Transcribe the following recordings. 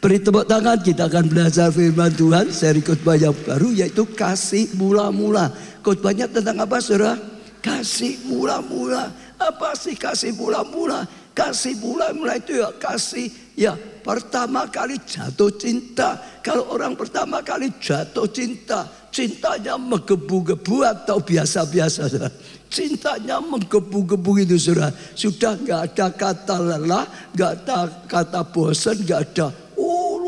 Beri tepuk tangan, kita akan belajar firman Tuhan. Seri khotbah yang baru yaitu kasih mula-mula. Khotbahnya tentang apa saudara? Kasih mula-mula. Apa sih kasih mula-mula? Kasih mula-mula itu ya kasih ya pertama kali jatuh cinta. Kalau orang pertama kali jatuh cinta, cintanya menggebu-gebu atau biasa-biasa saudara? Cintanya menggebu-gebu itu saudara. Sudah gak ada kata lelah, gak ada kata bosan, gak ada.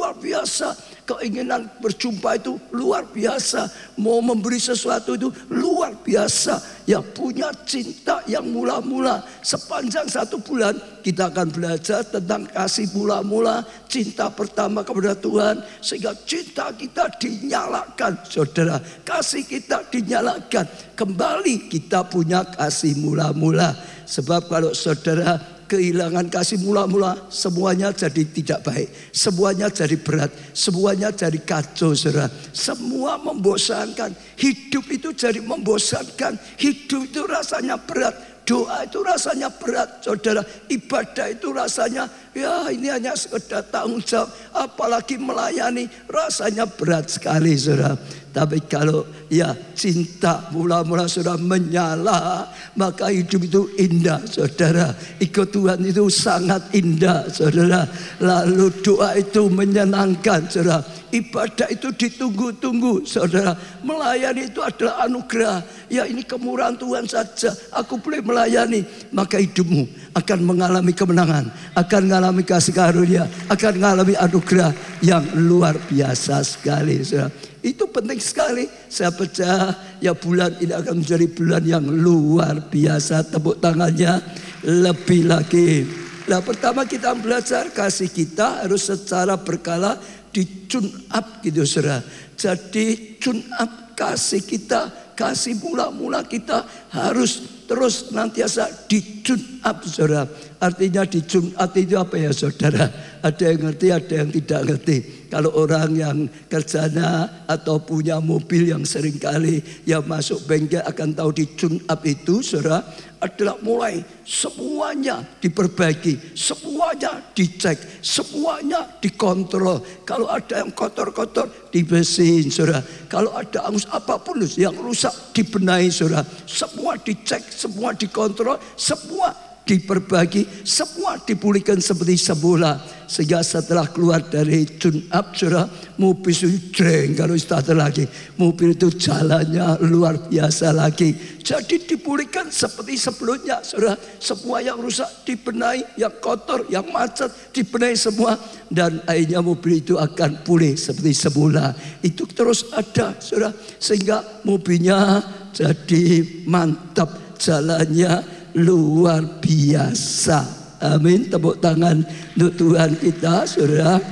Luar biasa. Keinginan berjumpa itu luar biasa. Mau memberi sesuatu itu luar biasa. Ya punya cinta yang mula-mula. Sepanjang 1 bulan kita akan belajar tentang kasih mula-mula. Cinta pertama kepada Tuhan. Sehingga cinta kita dinyalakan saudara. Kasih kita dinyalakan. Kembali kita punya kasih mula-mula. Sebab kalau saudara kehilangan kasih mula-mula, semuanya jadi tidak baik, semuanya jadi berat, semuanya jadi kacau saudara. Semua membosankan. Hidup itu jadi membosankan. Hidup itu rasanya berat. Doa itu rasanya berat saudara. Ibadah itu rasanya ya ini hanya sekedar tanggung jawab. Apalagi melayani rasanya berat sekali saudara. Tapi kalau ya cinta mula-mula sudah menyala, maka hidup itu indah saudara. Ikut Tuhan itu sangat indah saudara. Lalu doa itu menyenangkan saudara. Ibadah itu ditunggu-tunggu saudara. Melayani itu adalah anugerah. Ya ini kemurahan Tuhan saja. Aku boleh melayani. Maka hidupmu akan mengalami kemenangan. Akan mengalami kasih karunia. Akan mengalami anugerah yang luar biasa sekali saudara. Itu penting sekali. Saya percaya ya bulan ini akan menjadi bulan yang luar biasa. Tepuk tangannya lebih lagi. Nah pertama kita belajar kasih kita harus secara berkala di tune up gitu saudara. Jadi tune up kasih kita, kasih mula-mula kita harus terus nantiasa di tune up saudara. Artinya di tune up itu apa ya saudara? Ada yang ngerti, ada yang tidak ngerti. Kalau orang yang kerjanya atau punya mobil yang seringkali ya masuk bengkel akan tahu di tune up itu saudara adalah mulai semuanya diperbaiki, semuanya dicek, semuanya dikontrol. Kalau ada yang kotor-kotor dibersihin saudara. Kalau ada angus apapun yang rusak dibenahi saudara. Semua dicek, semua dikontrol, semua diperbaiki, semua dipulihkan seperti semula. Sehingga setelah keluar dari tune up saudara, mobil itu jreng kalau starter lagi. Mobil itu jalannya luar biasa lagi. Jadi dipulihkan seperti sebelumnya saudara. Semua yang rusak dibenahi, yang kotor, yang macet dibenahi semua. Dan akhirnya mobil itu akan pulih seperti semula. Itu terus ada saudara. Sehingga mobilnya jadi mantap, jalannya luar biasa. Amin. Tepuk tangan untuk Tuhan kita saudara.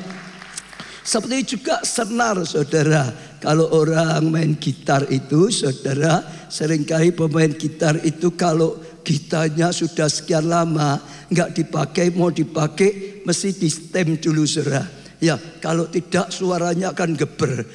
Seperti juga senar saudara. Kalau orang main gitar itu saudara, seringkali pemain gitar itu kalau gitarnya sudah sekian lama nggak dipakai, mau dipakai mesti di stem dulu saudara. Ya kalau tidak suaranya akan geber.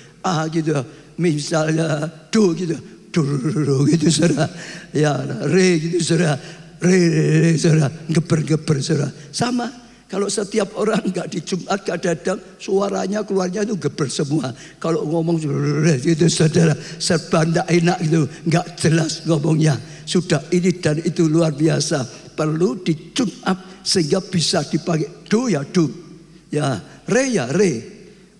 Gitu. Misalnya do gitu. Do gitu saudara. Ya re gitu saudara. Re saudara, geber saudara. Sama kalau setiap orang nggak di Jumat kadang-kadang suaranya keluarnya itu geber semua. Kalau ngomong gitu saudara, serba nggak enak gitu, nggak jelas ngomongnya. Sudah ini dan itu luar biasa. Perlu di tune up sehingga bisa dipakai. Do ya do, ya re,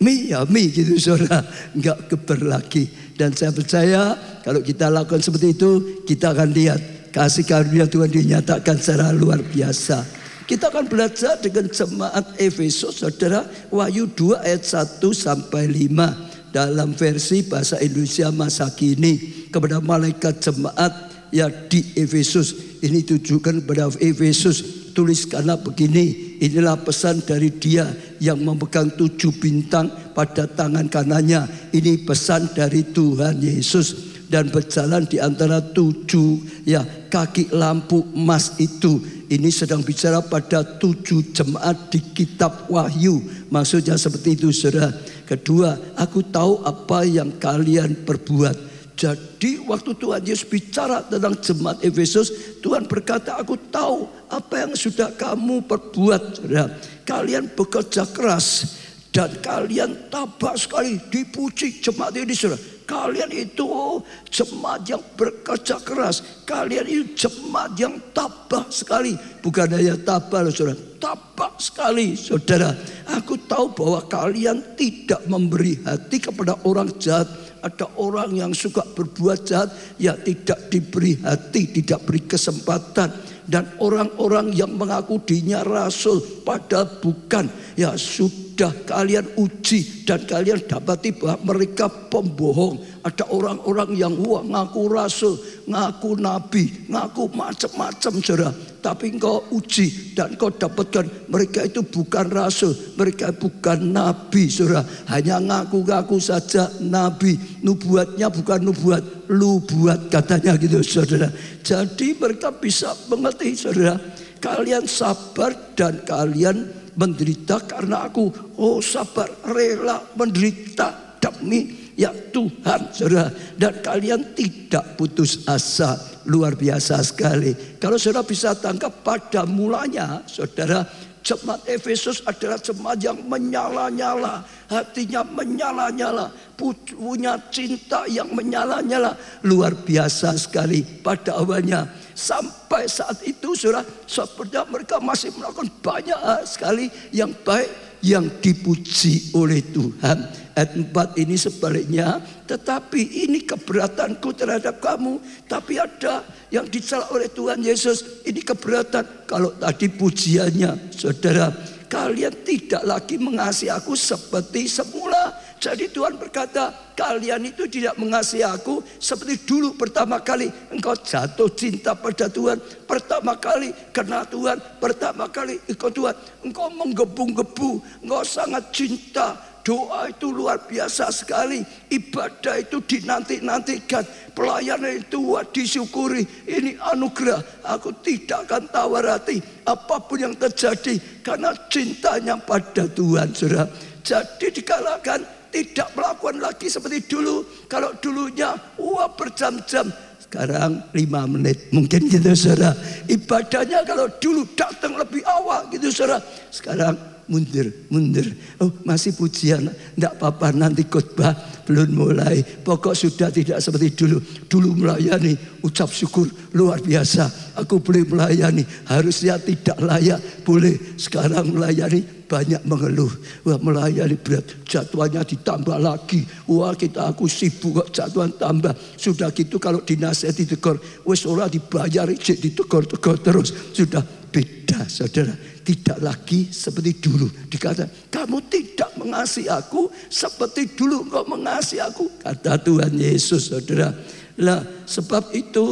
mi ya mi gitu saudara, nggak geber lagi. Dan saya percaya kalau kita lakukan seperti itu, kita akan lihat kasih karunia Tuhan dinyatakan secara luar biasa. Kita akan belajar dengan jemaat Efesus saudara. Wahyu 2 ayat 1 sampai 5 dalam versi bahasa Indonesia masa kini. Kepada malaikat jemaat ya di Efesus. Ini tujukan kepada Efesus. Tuliskanlah begini. Inilah pesan dari Dia yang memegang 7 bintang pada tangan kanannya. Ini pesan dari Tuhan Yesus. Dan berjalan di antara 7 ya kaki lampu emas itu. Ini sedang bicara pada 7 jemaat di kitab Wahyu. Maksudnya seperti itu saudara. Kedua, aku tahu apa yang kalian perbuat. Jadi waktu Tuhan Yesus bicara tentang jemaat Efesus, Tuhan berkata, aku tahu apa yang sudah kamu perbuat saudara. Kalian bekerja keras Dan kalian tabah sekali, dipuji jemaat ini saudara. Kalian itu jemaat yang bekerja keras. Kalian itu jemaat yang tabah sekali. Bukan hanya tabah saudara, tabah sekali saudara. Aku tahu bahwa kalian tidak memberi hati kepada orang jahat. Ada orang yang suka berbuat jahat, ya tidak diberi hati, tidak beri kesempatan. Dan orang-orang yang mengaku dirinya rasul padahal bukan, ya sudah kalian uji dan kalian dapati bahwa mereka pembohong. Ada orang-orang yang ngaku rasul, ngaku nabi, ngaku macam-macam saudara. Tapi engkau uji dan kau dapatkan mereka itu bukan rasul, mereka bukan nabi saudara. Hanya ngaku-ngaku saja nabi. Nubuatnya bukan nubuat, lubuat katanya gitu saudara. Jadi mereka bisa mengerti saudara. Kalian sabar dan kalian menderita karena aku. Oh sabar, rela menderita demi ya Tuhan saudara. Dan kalian tidak putus asa. Luar biasa sekali. Kalau saudara bisa tangkap pada mulanya saudara, jemaat Efesus adalah jemaat yang menyala-nyala. Hatinya menyala-nyala. Punya cinta yang menyala-nyala. Luar biasa sekali pada awalnya. Sampai saat itu saudara, sepertinya mereka masih melakukan banyak hal sekali yang baik, yang dipuji oleh Tuhan. Ayat 4 ini sebaliknya, tetapi ini keberatanku terhadap kamu. Tapi ada yang dicela oleh Tuhan Yesus. Ini keberatan. Kalau tadi pujiannya saudara, kalian tidak lagi mengasihi aku seperti semula. Jadi Tuhan berkata, kalian itu tidak mengasihi aku seperti dulu pertama kali engkau jatuh cinta pada Tuhan. Pertama kali kenal Tuhan, pertama kali ikut Tuhan, engkau menggebu-gebu, engkau sangat cinta. Doa itu luar biasa sekali. Ibadah itu dinanti-nantikan. Pelayanan itu disyukuri. Ini anugerah. Aku tidak akan tawar hati apapun yang terjadi karena cintanya pada Tuhan saudara. Jadi dikalakan tidak melakukan lagi seperti dulu. Kalau dulunya berjam-jam, sekarang 5 menit mungkin gitu saudara. Ibadahnya kalau dulu datang lebih awal gitu saudara, sekarang mundur. Oh masih pujian, tidak apa-apa, nanti khotbah belum mulai. Pokok sudah tidak seperti dulu. Dulu melayani, ucap syukur luar biasa. Aku boleh melayani, harusnya tidak layak, boleh. Sekarang melayani banyak mengeluh. Wah melayani berat, jadwalnya ditambah lagi. Wah aku sibuk kok, jadwal tambah. Sudah gitu kalau dinasihati ditegur, wes ora dibayar, ditegur terus. Sudah beda saudara. Tidak lagi seperti dulu. Dikatakan kamu tidak mengasihi aku seperti dulu engkau mengasihi aku, kata Tuhan Yesus saudara. Lah sebab itu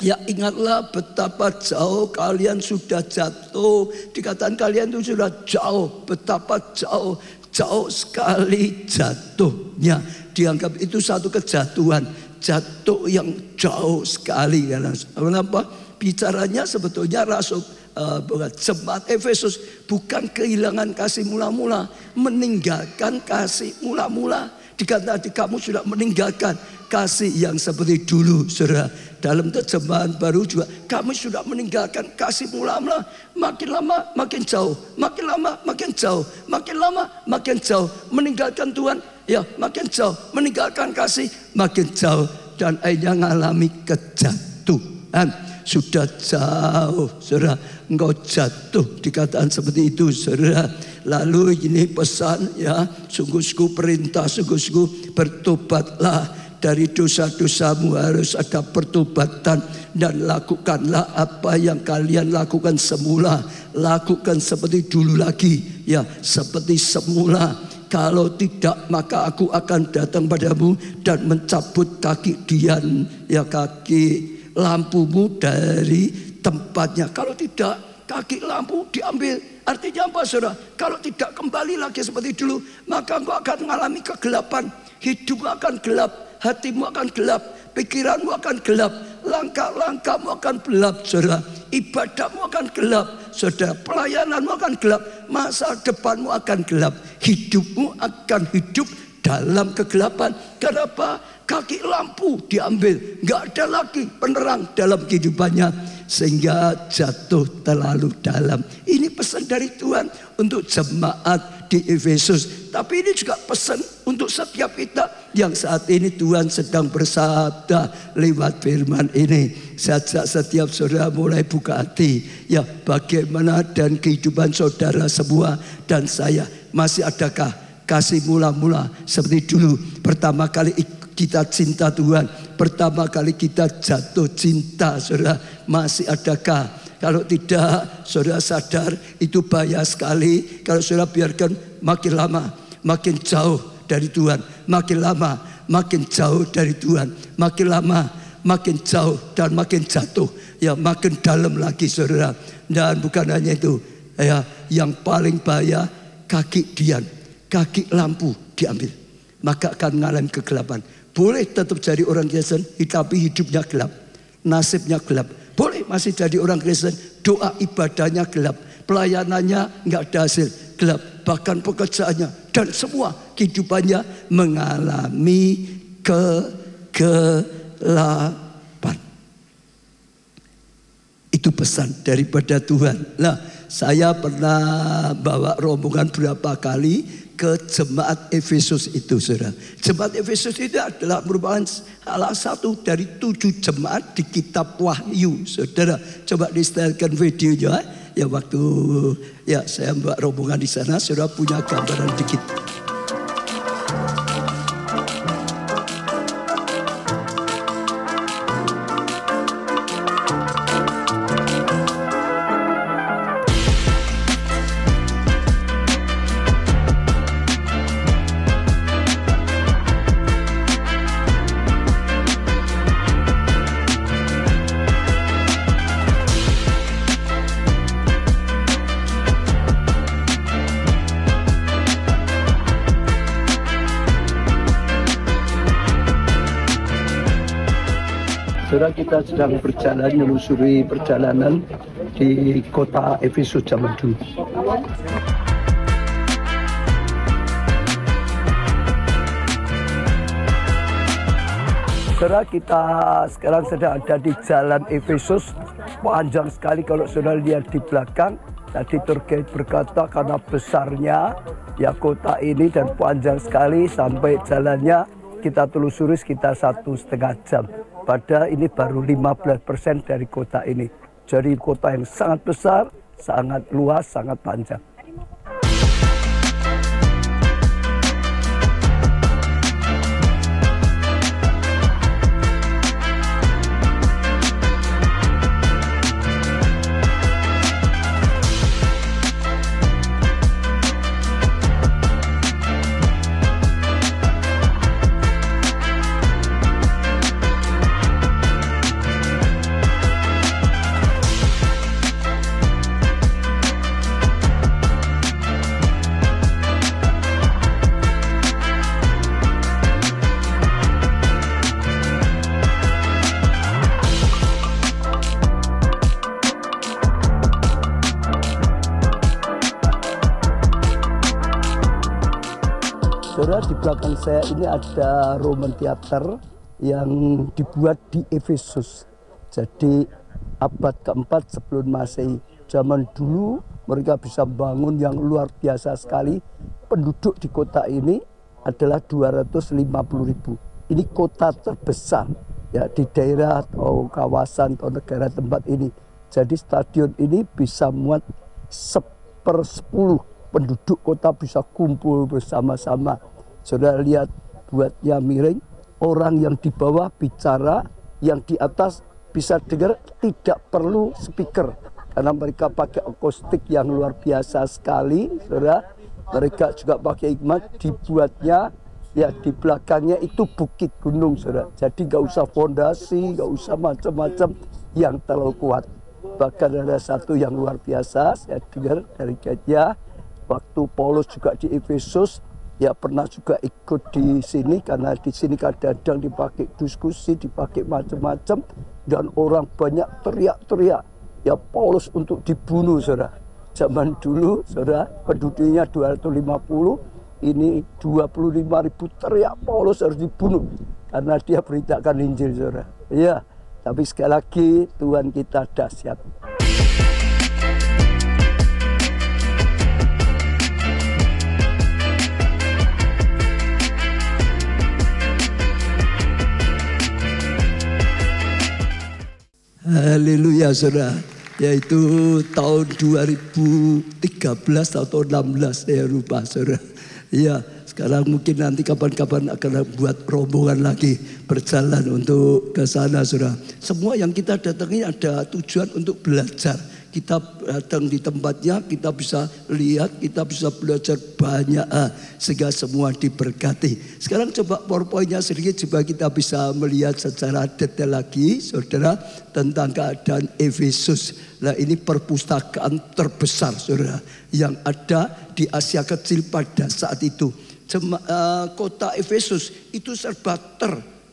ya ingatlah betapa jauh kalian sudah jatuh. Dikatakan kalian itu sudah jauh, betapa jauh sekali jatuhnya. Dianggap itu satu kejatuhan, jatuh yang jauh sekali. Kenapa? Bicaranya sebetulnya rasul jemaat Efesus bukan kehilangan kasih mula-mula, meninggalkan kasih mula-mula. Dikatakan kamu sudah meninggalkan kasih yang seperti dulu saudara. Dalam terjemahan baru juga, kami sudah meninggalkan kasih mula-mula. Makin lama makin jauh, makin lama makin jauh, makin lama makin jauh. Meninggalkan Tuhan ya makin jauh, meninggalkan kasih makin jauh. Dan akhirnya mengalami kejatuhan. Sudah jauh saudara, engkau jatuh, dikatakan seperti itu saudara. Lalu ini pesan ya, sungguh-sungguh perintah, sungguh-sungguh bertobatlah dari dosa-dosamu. Harus ada pertobatan. Dan lakukanlah apa yang kalian lakukan semula. Lakukan seperti dulu lagi ya, seperti semula. Kalau tidak maka aku akan datang padamu dan mencabut kaki Dian, ya kaki lampumu dari tempatnya. Kalau tidak, kaki lampu diambil. Artinya apa saudara? Kalau tidak kembali lagi seperti dulu, maka engkau akan mengalami kegelapan. Hidupmu akan gelap, hatimu akan gelap, pikiranmu akan gelap, langkah-langkahmu akan gelap saudara. Ibadahmu akan gelap saudara, pelayananmu akan gelap, masa depanmu akan gelap. Hidupmu akan hidup dalam kegelapan. Kenapa? Kaki lampu diambil, nggak ada lagi penerang dalam kehidupannya, sehingga jatuh terlalu dalam. Ini pesan dari Tuhan untuk jemaat di Efesus, tapi ini juga pesan untuk setiap kita yang saat ini Tuhan sedang bersabda lewat firman ini. Setiap saudara mulai buka hati, ya, bagaimana dan kehidupan saudara semua dan saya, masih adakah kasih mula-mula seperti dulu pertama kali kita cinta Tuhan, pertama kali kita jatuh cinta, saudara? Masih adakah? Kalau tidak, saudara sadar itu bahaya sekali. Kalau saudara biarkan makin lama makin jauh dari Tuhan, makin lama makin jauh dari Tuhan, makin lama makin jauh dan makin jatuh, ya, makin dalam lagi, saudara. Dan bukan hanya itu, ya, yang paling bahaya kaki dian, kaki lampu diambil, maka akan mengalami kegelapan. Boleh tetap jadi orang Kristen, tapi hidupnya gelap, nasibnya gelap. Boleh masih jadi orang Kristen, doa ibadahnya gelap, pelayanannya nggak ada hasil, gelap. Bahkan pekerjaannya dan semua kehidupannya mengalami kegelapan. Itu pesan daripada Tuhan. Nah, saya pernah bawa rombongan berapa kali ke jemaat Efesus itu, saudara. Jemaat Efesus itu adalah merupakan salah satu dari 7 jemaat di kitab Wahyu, saudara. Coba di-setelkan videonya, ya, waktu ya saya bawa rombongan di sana, saudara punya gambaran dikit. Saudara, kita sedang berjalan menelusuri perjalanan di kota Efesus zaman dulu. Saudara, kita sekarang sedang ada di jalan Efesus. Panjang sekali kalau saudara lihat di belakang. Tadi Turgate berkata karena besarnya ya kota ini dan panjang sekali sampai jalannya kita telusuri sekitar 1,5 jam. Padahal ini baru 15% dari kota ini. Jadi kota yang sangat besar, sangat luas, sangat panjang. Saudara, di belakang saya ini ada Roman Theater yang dibuat di Efesus. Jadi abad keempat sebelum Masehi. Zaman dulu mereka bisa bangun yang luar biasa sekali. Penduduk di kota ini adalah 250.000. Ini kota terbesar ya di daerah atau kawasan atau negara tempat ini. Jadi stadion ini bisa muat 1/10 penduduk kota bisa kumpul bersama-sama. Saudara lihat buatnya miring, orang yang di bawah bicara, yang di atas bisa dengar, tidak perlu speaker. Karena mereka pakai akustik yang luar biasa sekali, saudara. Mereka juga pakai hikmat, dibuatnya ya di belakangnya itu bukit gunung, saudara. Jadi nggak usah fondasi, nggak usah macam-macam yang terlalu kuat. Bahkan ada satu yang luar biasa, saya dengar dari dia, waktu Paulus juga di Efesus, ya pernah juga ikut di sini, karena di sini kadang-kadang dipakai diskusi, dipakai macam-macam, dan orang banyak teriak-teriak, ya Paulus untuk dibunuh, saudara. Zaman dulu, saudara, penduduknya 250, ini 25.000 teriak Paulus harus dibunuh karena dia beritakan Injil, saudara. Ya, tapi sekali lagi Tuhan kita dahsyat. Haleluya, saudara. Yaitu tahun 2013 atau 16, saya lupa, saudara. Ya, sekarang mungkin nanti kapan-kapan akan buat rombongan lagi berjalan untuk ke sana, saudara. Semua yang kita datangi ada tujuan untuk belajar. Kita datang di tempatnya, kita bisa lihat, kita bisa belajar banyak sehingga semua diberkati. Sekarang coba PowerPoint-nya sedikit supaya kita bisa melihat secara detail lagi, saudara, tentang keadaan Efesus. Nah, ini perpustakaan terbesar, saudara, yang ada di Asia Kecil pada saat itu. Kota Efesus itu serba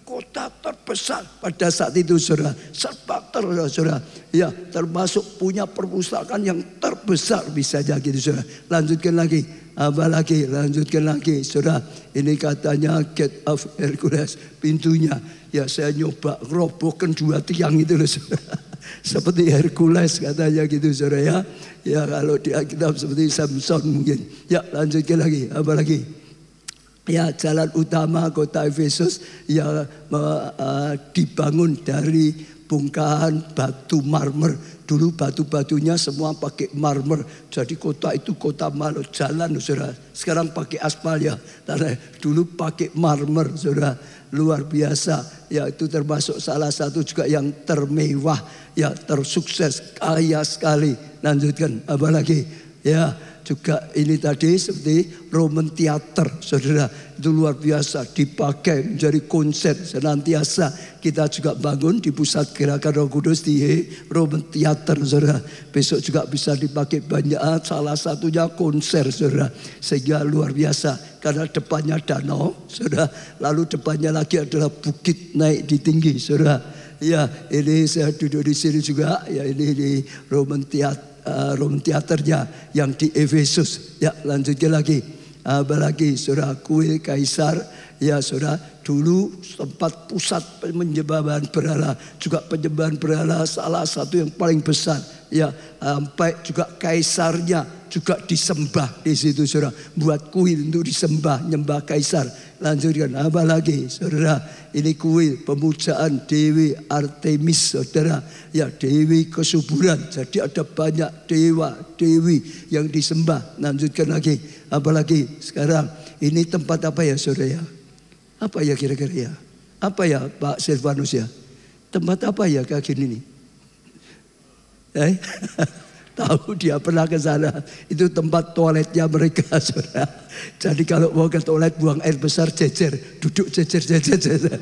kota terbesar pada saat itu, saudara. Serba saudara. Ya, termasuk punya perpustakaan yang terbesar bisa jadi gitu, saudara. Lanjutkan lagi. Apa lagi? Lanjutkan lagi, saudara. Ini katanya Gate of Hercules, pintunya. Ya, saya nyoba robohkan 2 tiang itu loh, saudara. Seperti Hercules katanya gitu, saudara, ya. Ya, kalau di Alkitab seperti Samson mungkin. Ya, lanjutkan lagi. Apa lagi? Ya, jalan utama kota Efesus yang dibangun dari bongkahan batu marmer. Dulu batu-batunya semua pakai marmer. Jadi kota itu kota malu, jalan, saudara. Sekarang pakai aspal, ya. Karena dulu pakai marmer, saudara. Luar biasa. Ya, itu termasuk salah satu juga yang termewah, ya, tersukses, kaya sekali. Lanjutkan, apa lagi? Ya, juga ini tadi seperti Roman Theater, saudara. Itu luar biasa, dipakai menjadi konser senantiasa. Kita juga bangun di pusat gerakan Roh Kudus di Roman Theater, saudara. Besok juga bisa dipakai banyak, salah satunya konser, saudara. Sehingga luar biasa, karena depannya danau, saudara. Lalu depannya lagi adalah bukit naik di tinggi, saudara. Ya, ini saya duduk di sini juga, ya, ini di Roman Theaternya yang di Efesus. Ya, lanjutkan lagi. Apa lagi, saudara? Kuil Kaisar. Ya, saudara, dulu tempat pusat penyembahan berhala. Juga penyembahan berhala salah satu yang paling besar. Ya, sampai juga kaisarnya juga disembah di situ, saudara. Buat kuil untuk disembah, nyembah kaisar. Lanjutkan, apa lagi, saudara? Ini kuil pemujaan Dewi Artemis, saudara. Ya, Dewi kesuburan. Jadi ada banyak dewa, dewi yang disembah. Lanjutkan lagi, apa lagi? Sekarang ini tempat apa ya, saudara? Apa ya kira-kira ya? Apa ya Pak Silvanus ya? Tempat apa ya kayak gini nih? Tahu dia pernah ke sana. Itu tempat toiletnya mereka, saudara. Jadi kalau mau ke toilet buang air besar jejer, duduk jejer gitu, saudara.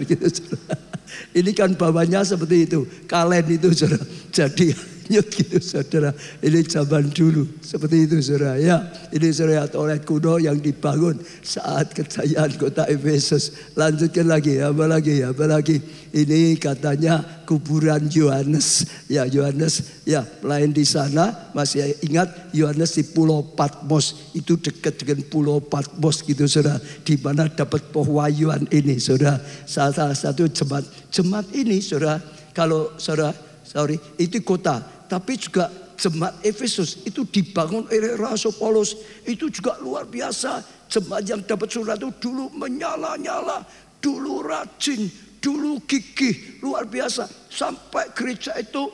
Ini kan bawahnya seperti itu, kalen itu, saudara. Jadi nyut gitu, saudara. Ini zaman dulu seperti itu, saudara. Ya, ini, saudara, toilet kuno yang dibangun saat kejayaan kota Efesus. Lanjutkan lagi, apa lagi? Apa lagi? Ini katanya kuburan Yohanes. Ya, Yohanes, ya, lain di sana. Masih ingat Yohanes di Pulau Patmos, itu dekat dengan Pulau Patmos gitu, saudara. Di mana dapat pewahyuan ini, saudara. Salah satu jemaat ini, saudara. Kalau saudara, itu kota, tapi juga jemaat Efesus itu dibangun oleh Rasul Paulus. Itu juga luar biasa. Jemaat yang dapat surat itu dulu menyala-nyala, dulu rajin, dulu gigih, luar biasa. Sampai gereja itu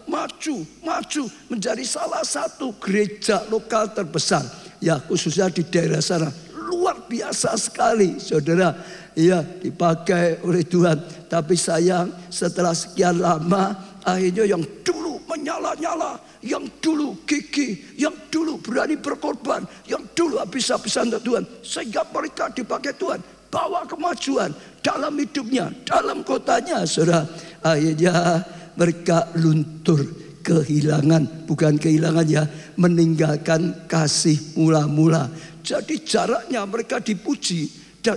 maju menjadi salah satu gereja lokal terbesar. Ya, khususnya di daerah sana. Luar biasa sekali, saudara. Ya, dipakai oleh Tuhan. Tapi sayang, setelah sekian lama, akhirnya yang dulu menyala-nyala, yang dulu gigih, yang dulu berani berkorban, yang dulu habis-habisan untuk Tuhan, sehingga mereka dipakai Tuhan, bawa kemajuan dalam hidupnya, dalam kotanya, saudara. Akhirnya mereka luntur, kehilangan, bukan kehilangan ya, meninggalkan kasih mula-mula. Jadi jaraknya mereka dipuji, Dan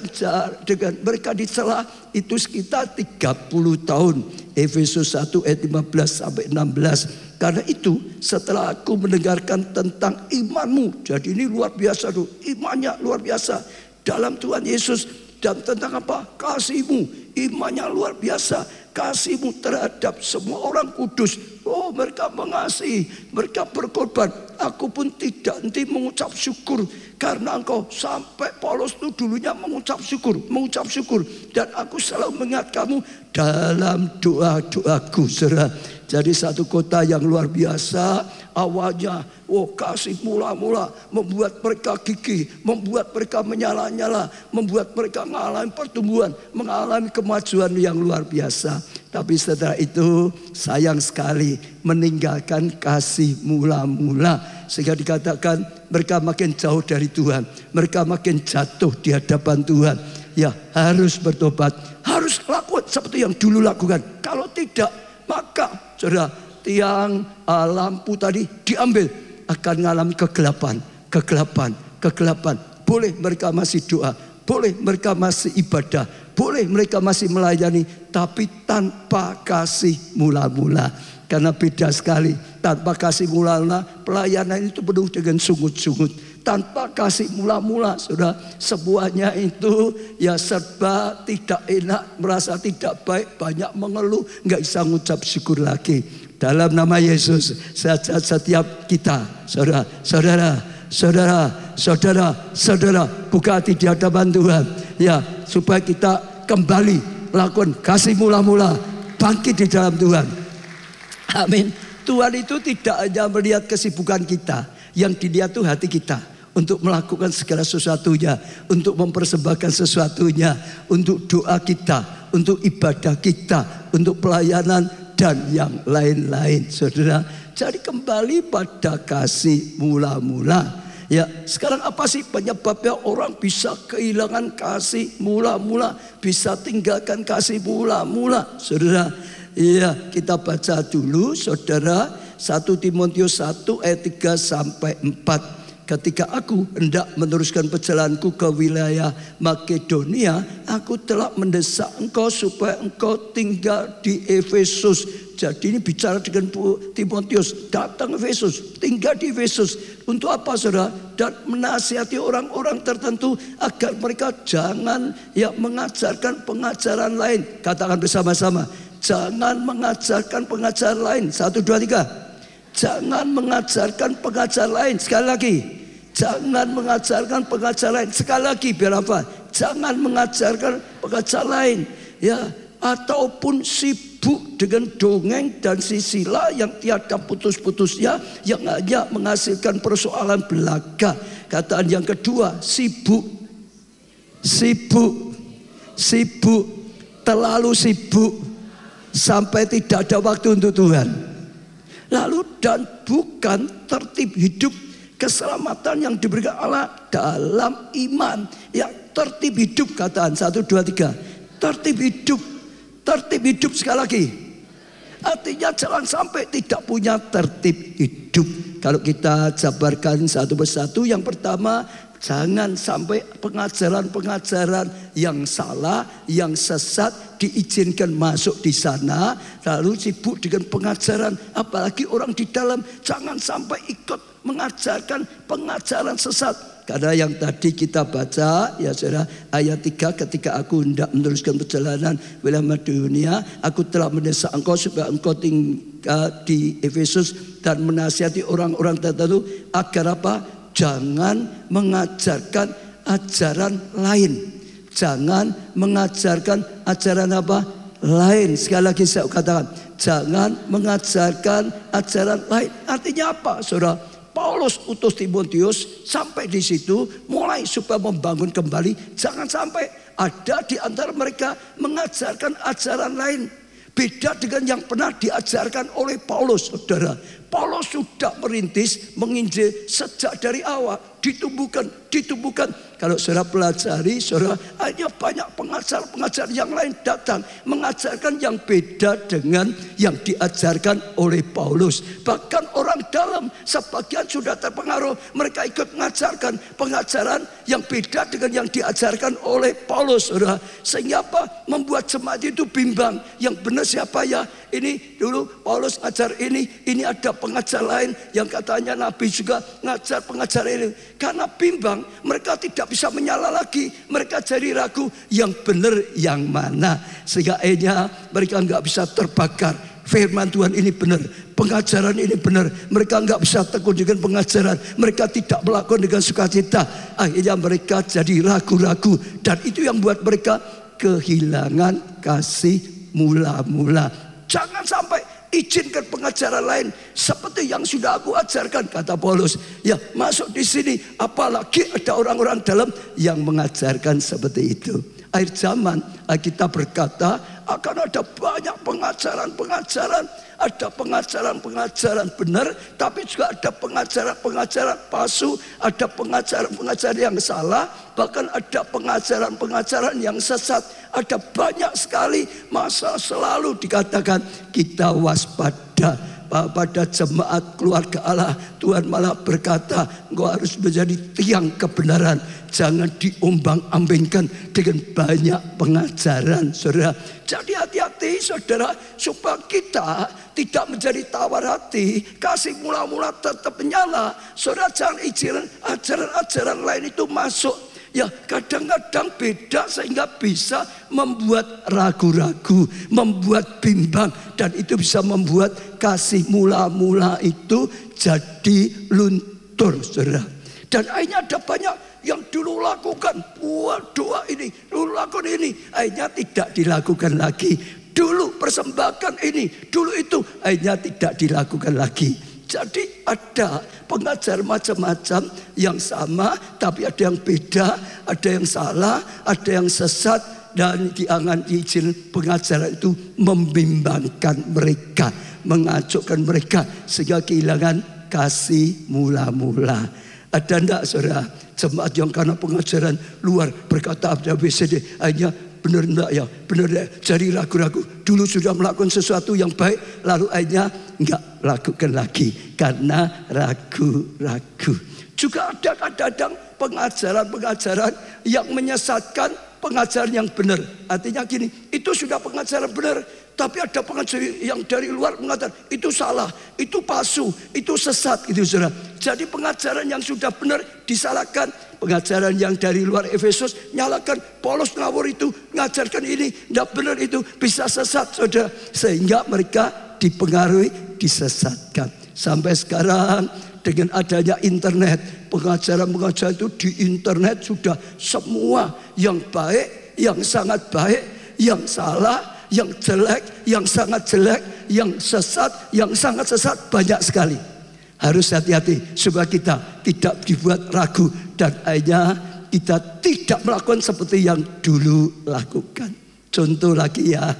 dengan mereka dicela itu sekitar 30 tahun. Efesus 1 ayat 15 sampai 16. Karena itu setelah aku mendengarkan tentang imanmu. Jadi ini luar biasa tuh. Imannya luar biasa dalam Tuhan Yesus. Dan tentang apa? Kasihmu. Imannya luar biasa. Kasihmu terhadap semua orang kudus. Oh, mereka mengasihi, mereka berkorban. Aku pun tidak henti mengucap syukur karena engkau. Sampai Paulus itu dulunya mengucap syukur. Dan aku selalu mengingat kamu dalam doa-doaku, saudara. Jadi satu kota yang luar biasa. Awalnya, kasih mula-mula membuat mereka gigih, membuat mereka menyala-nyala, membuat mereka mengalami pertumbuhan, mengalami kemajuan yang luar biasa. Tapi setelah itu sayang sekali meninggalkan kasih mula-mula. Sehingga dikatakan mereka makin jauh dari Tuhan. Mereka makin jatuh di hadapan Tuhan. Ya, harus bertobat, harus lakukan seperti yang dulu lakukan. Kalau tidak, maka saudara, tiang lampu tadi diambil, akan mengalami kegelapan. Boleh mereka masih doa, boleh mereka masih ibadah, boleh mereka masih melayani, tapi tanpa kasih mula-mula. Karena beda sekali, tanpa kasih mula-mula pelayanan itu penuh dengan sungut-sungut. Tanpa kasih mula-mula, saudara, semuanya itu ya serba tidak enak, merasa tidak baik, banyak mengeluh, nggak bisa ngucap syukur lagi. Dalam nama Yesus, setiap kita, saudara, buka hati di hadapan Tuhan, ya, supaya kita kembali lakukan kasih mula-mula, bangkit di dalam Tuhan. Amin. Tuhan itu tidak hanya melihat kesibukan kita, yang dilihat itu hati kita. Untuk melakukan segala sesuatunya, untuk mempersembahkan sesuatunya, untuk doa kita, untuk ibadah kita, untuk pelayanan dan yang lain-lain, saudara. Jadi kembali pada kasih mula-mula. Ya, sekarang apa sih penyebabnya orang bisa kehilangan kasih mula-mula, bisa tinggalkan kasih mula-mula, saudara? Iya, kita baca dulu, saudara, 1 Timotius 1 ayat 3 sampai 4. Ketika aku hendak meneruskan perjalananku ke wilayah Makedonia, aku telah mendesak engkau supaya engkau tinggal di Efesus. Jadi ini bicara dengan Timotius, datang Efesus, tinggal di Efesus. Untuk apa, saudara? Dan menasihati orang-orang tertentu agar mereka jangan mengajarkan pengajaran lain. Katakan bersama-sama, jangan mengajarkan pengajaran lain. 1, 2, 3. Jangan mengajarkan pengajaran lain. Sekali lagi, jangan mengajarkan pengajaran lain. Sekali lagi, biar apa? Jangan mengajarkan pengajaran lain, ya, ataupun sibuk dengan dongeng dan sisilah yang tiada putus-putusnya, yang hanya menghasilkan persoalan belaka. Kataan yang kedua, sibuk, terlalu sibuk sampai tidak ada waktu untuk Tuhan. Lalu dan bukan tertib hidup keselamatan yang diberikan Allah dalam iman. Ya, tertib hidup, kataan 1, 2, 3. Tertib hidup sekali lagi. Artinya jangan sampai tidak punya tertib hidup. Kalau kita jabarkan satu persatu, yang pertama, jangan sampai pengajaran-pengajaran yang salah, yang sesat diizinkan masuk di sana. Lalu sibuk dengan pengajaran, apalagi orang di dalam, jangan sampai ikut mengajarkan pengajaran sesat. Karena yang tadi kita baca, ya saudara, ayat 3, ketika aku hendak meneruskan perjalanan wilayah Makedonia, aku telah mendesak engkau supaya engkau tinggal di Efesus dan menasihati orang-orang tertentu agar apa? Jangan mengajarkan ajaran lain. Jangan mengajarkan ajaran apa? Lain. Sekali lagi saya katakan, jangan mengajarkan ajaran lain. Artinya apa, saudara? Paulus utus Timotius sampai di situ, mulai supaya membangun kembali. Jangan sampai ada di antara mereka mengajarkan ajaran lain. Beda dengan yang pernah diajarkan oleh Paulus, saudara. Paulus sudah merintis, menginjil sejak dari awal, ditumbuhkan. Kalau saudara pelajari, saudara, hanya banyak pengajar yang lain datang mengajarkan yang beda dengan yang diajarkan oleh Paulus. Bahkan orang dalam dalam. Sebagian sudah terpengaruh. Mereka ikut mengajarkan pengajaran yang beda dengan yang diajarkan oleh Paulus, saudara. Sehingga apa? Membuat jemaat itu bimbang. Yang benar siapa ya? Ini dulu Paulus ngajar ini ada pengajar lain yang katanya Nabi juga ngajar pengajar ini. Karena bimbang, mereka tidak bisa menyala lagi. Mereka jadi ragu yang benar yang mana. Sehingga akhirnya mereka nggak bisa terbakar. Firman Tuhan ini benar, pengajaran ini benar. Mereka nggak bisa tekun dengan pengajaran. Mereka tidak melakukan dengan sukacita. Akhirnya mereka jadi ragu-ragu. Dan itu yang buat mereka kehilangan kasih mula-mula. Jangan sampai izinkan pengajaran lain seperti yang sudah aku ajarkan, kata Paulus. Ya, masuk di sini. Apalagi ada orang-orang dalam yang mengajarkan seperti itu. Akhir zaman kita berkata akan ada banyak pengajaran-pengajaran. Ada pengajaran-pengajaran benar, tapi juga ada pengajaran-pengajaran palsu. Ada pengajaran-pengajaran yang salah, bahkan ada pengajaran-pengajaran yang sesat. Ada banyak sekali, masa selalu dikatakan kita waspada. Pada jemaat keluarga Allah, Tuhan malah berkata, engkau harus menjadi tiang kebenaran. Jangan diombang-ambingkan dengan banyak pengajaran, saudara. Jadi hati-hati, saudara, supaya kita tidak menjadi tawar hati. Kasih mula-mula tetap menyala. Saudara, jangan izinkan ajaran-ajaran lain itu masuk. Ya, kadang-kadang beda sehingga bisa membuat ragu-ragu, membuat bimbang, dan itu bisa membuat kasih mula-mula itu jadi luntur, saudara. Dan akhirnya ada banyak yang dulu lakukan, doa ini, dulu lakukan ini, akhirnya tidak dilakukan lagi. Dulu persembahkan ini, dulu itu, akhirnya tidak dilakukan lagi. Jadi ada pengajar macam-macam yang sama, tapi ada yang beda, ada yang salah, ada yang sesat. Dan jangan izin pengajaran itu membimbangkan mereka, mengacaukan mereka sehingga kehilangan kasih mula-mula. Ada enggak, saudara, jemaat yang karena pengajaran luar berkata ABCD, akhirnya benar enggak ya, benar enggak, jadi ragu-ragu. Dulu sudah melakukan sesuatu yang baik, lalu akhirnya enggak lakukan lagi karena ragu-ragu. Juga ada kadang-kadang pengajaran-pengajaran yang menyesatkan pengajaran yang benar. Artinya gini, itu sudah pengajaran benar, tapi ada pengajaran yang dari luar mengatakan itu salah, itu palsu, itu sesat, gitu, saudara. Jadi pengajaran yang sudah benar disalahkan, pengajaran yang dari luar Efesus nyalakan. Paulus ngawur itu, ngajarkan ini, tidak benar itu, bisa sesat, saudara. Sehingga mereka dipengaruhi, disesatkan. Sampai sekarang dengan adanya internet, pengajaran-pengajaran itu di internet sudah semua yang baik, yang sangat baik, yang salah, yang jelek, yang sangat jelek, yang sesat, yang sangat sesat, banyak sekali. Harus hati-hati supaya kita tidak dibuat ragu dan akhirnya kita tidak melakukan seperti yang dulu lakukan. Contoh lagi ya,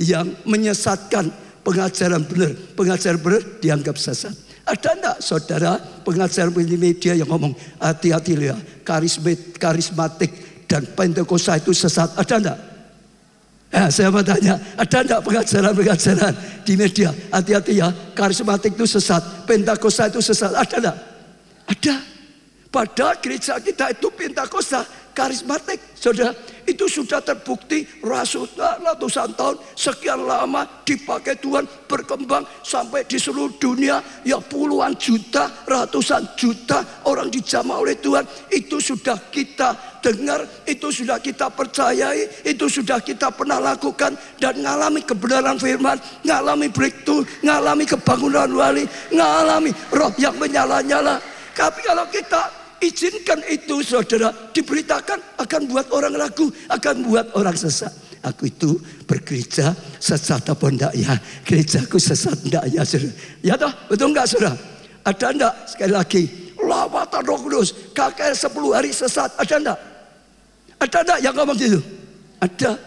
yang menyesatkan pengajaran benar dianggap sesat. Ada enggak, saudara, pengajaran media yang ngomong hati-hati ya, karismatik dan Pentakosta itu sesat? Ada enggak? Saya mau tanya, ada enggak pengajaran di media hati-hati ya, karismatik itu sesat, Pentakosta itu sesat? Ada enggak? Ada. Padahal gereja kita itu Pentakosta, karismatik, saudara. Itu sudah terbukti ratusan tahun, sekian lama dipakai Tuhan, berkembang sampai di seluruh dunia. Ya puluhan juta, ratusan juta orang dijamah oleh Tuhan. Itu sudah kita dengar, itu sudah kita percayai, itu sudah kita pernah lakukan. Dan ngalami kebenaran firman, ngalami breakthrough, ngalami kebangunan wali, ngalami roh yang menyala-nyala. Tapi kalau kita izinkan itu, saudara, diberitakan, akan buat orang ragu, akan buat orang sesat. Aku itu bergereja sesat apa enggak ya? Gerejaku sesat enggak ya, saudara? Ya toh, betul enggak, saudara? Ada enggak? Sekali lagi, lawatan Roh Kudus, KKR 10 hari sesat, ada enggak? Ada enggak yang ngomong gitu? Ada.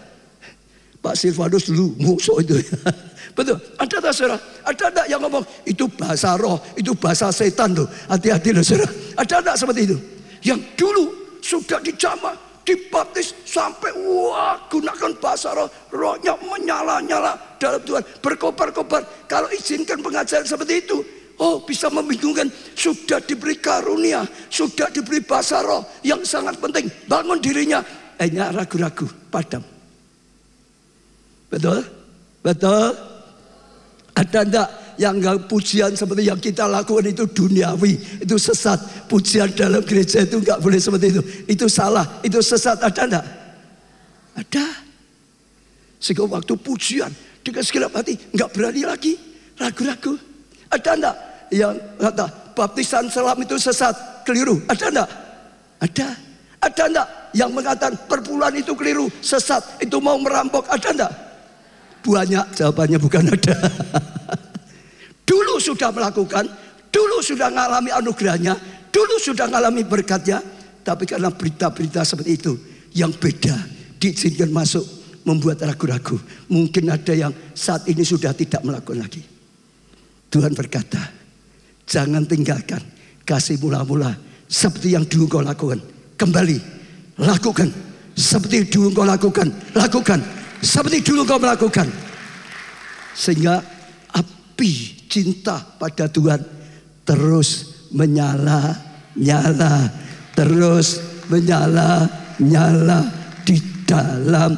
Pak Silvanus dulu musuh itu. Betul, ada tak, saudara? Ada enggak yang ngomong itu bahasa roh, itu bahasa setan tuh? Hati-hati loh, saudara. Ada enggak seperti itu? Yang dulu sudah dijamah, dibaptis sampai gunakan bahasa roh, rohnya menyala-nyala dalam Tuhan, berkobar-kobar. Kalau izinkan pengajaran seperti itu, Oh, bisa membingungkan. Sudah diberi karunia, sudah diberi bahasa roh yang sangat penting. Bangun dirinya, ragu-ragu, padam. Betul? Betul? Ada enggak yang enggak pujian seperti yang kita lakukan itu duniawi, itu sesat. Pujian dalam gereja itu enggak boleh seperti itu. Itu salah, itu sesat. Ada enggak? Ada. Sehingga waktu pujian dengan segenap hati enggak berani lagi, ragu-ragu. Ada enggak yang kata baptisan selam itu sesat, keliru? Ada enggak? Ada. Ada enggak yang mengatakan perpuluhan itu keliru, sesat, itu mau merampok? Ada enggak? Banyak jawabannya, bukan ada. Dulu sudah melakukan, dulu sudah mengalami anugerahnya, dulu sudah mengalami berkatnya. Tapi karena berita-berita seperti itu yang beda, diizinkan masuk, membuat ragu-ragu. Mungkin ada yang saat ini sudah tidak melakukan lagi. Tuhan berkata, jangan tinggalkan kasih mula-mula seperti yang dulu kau lakukan. Kembali, lakukan seperti dulu kau lakukan. Lakukan seperti dulu kau melakukan. Sehingga api cinta pada Tuhan terus menyala-nyala, terus menyala-nyala di dalam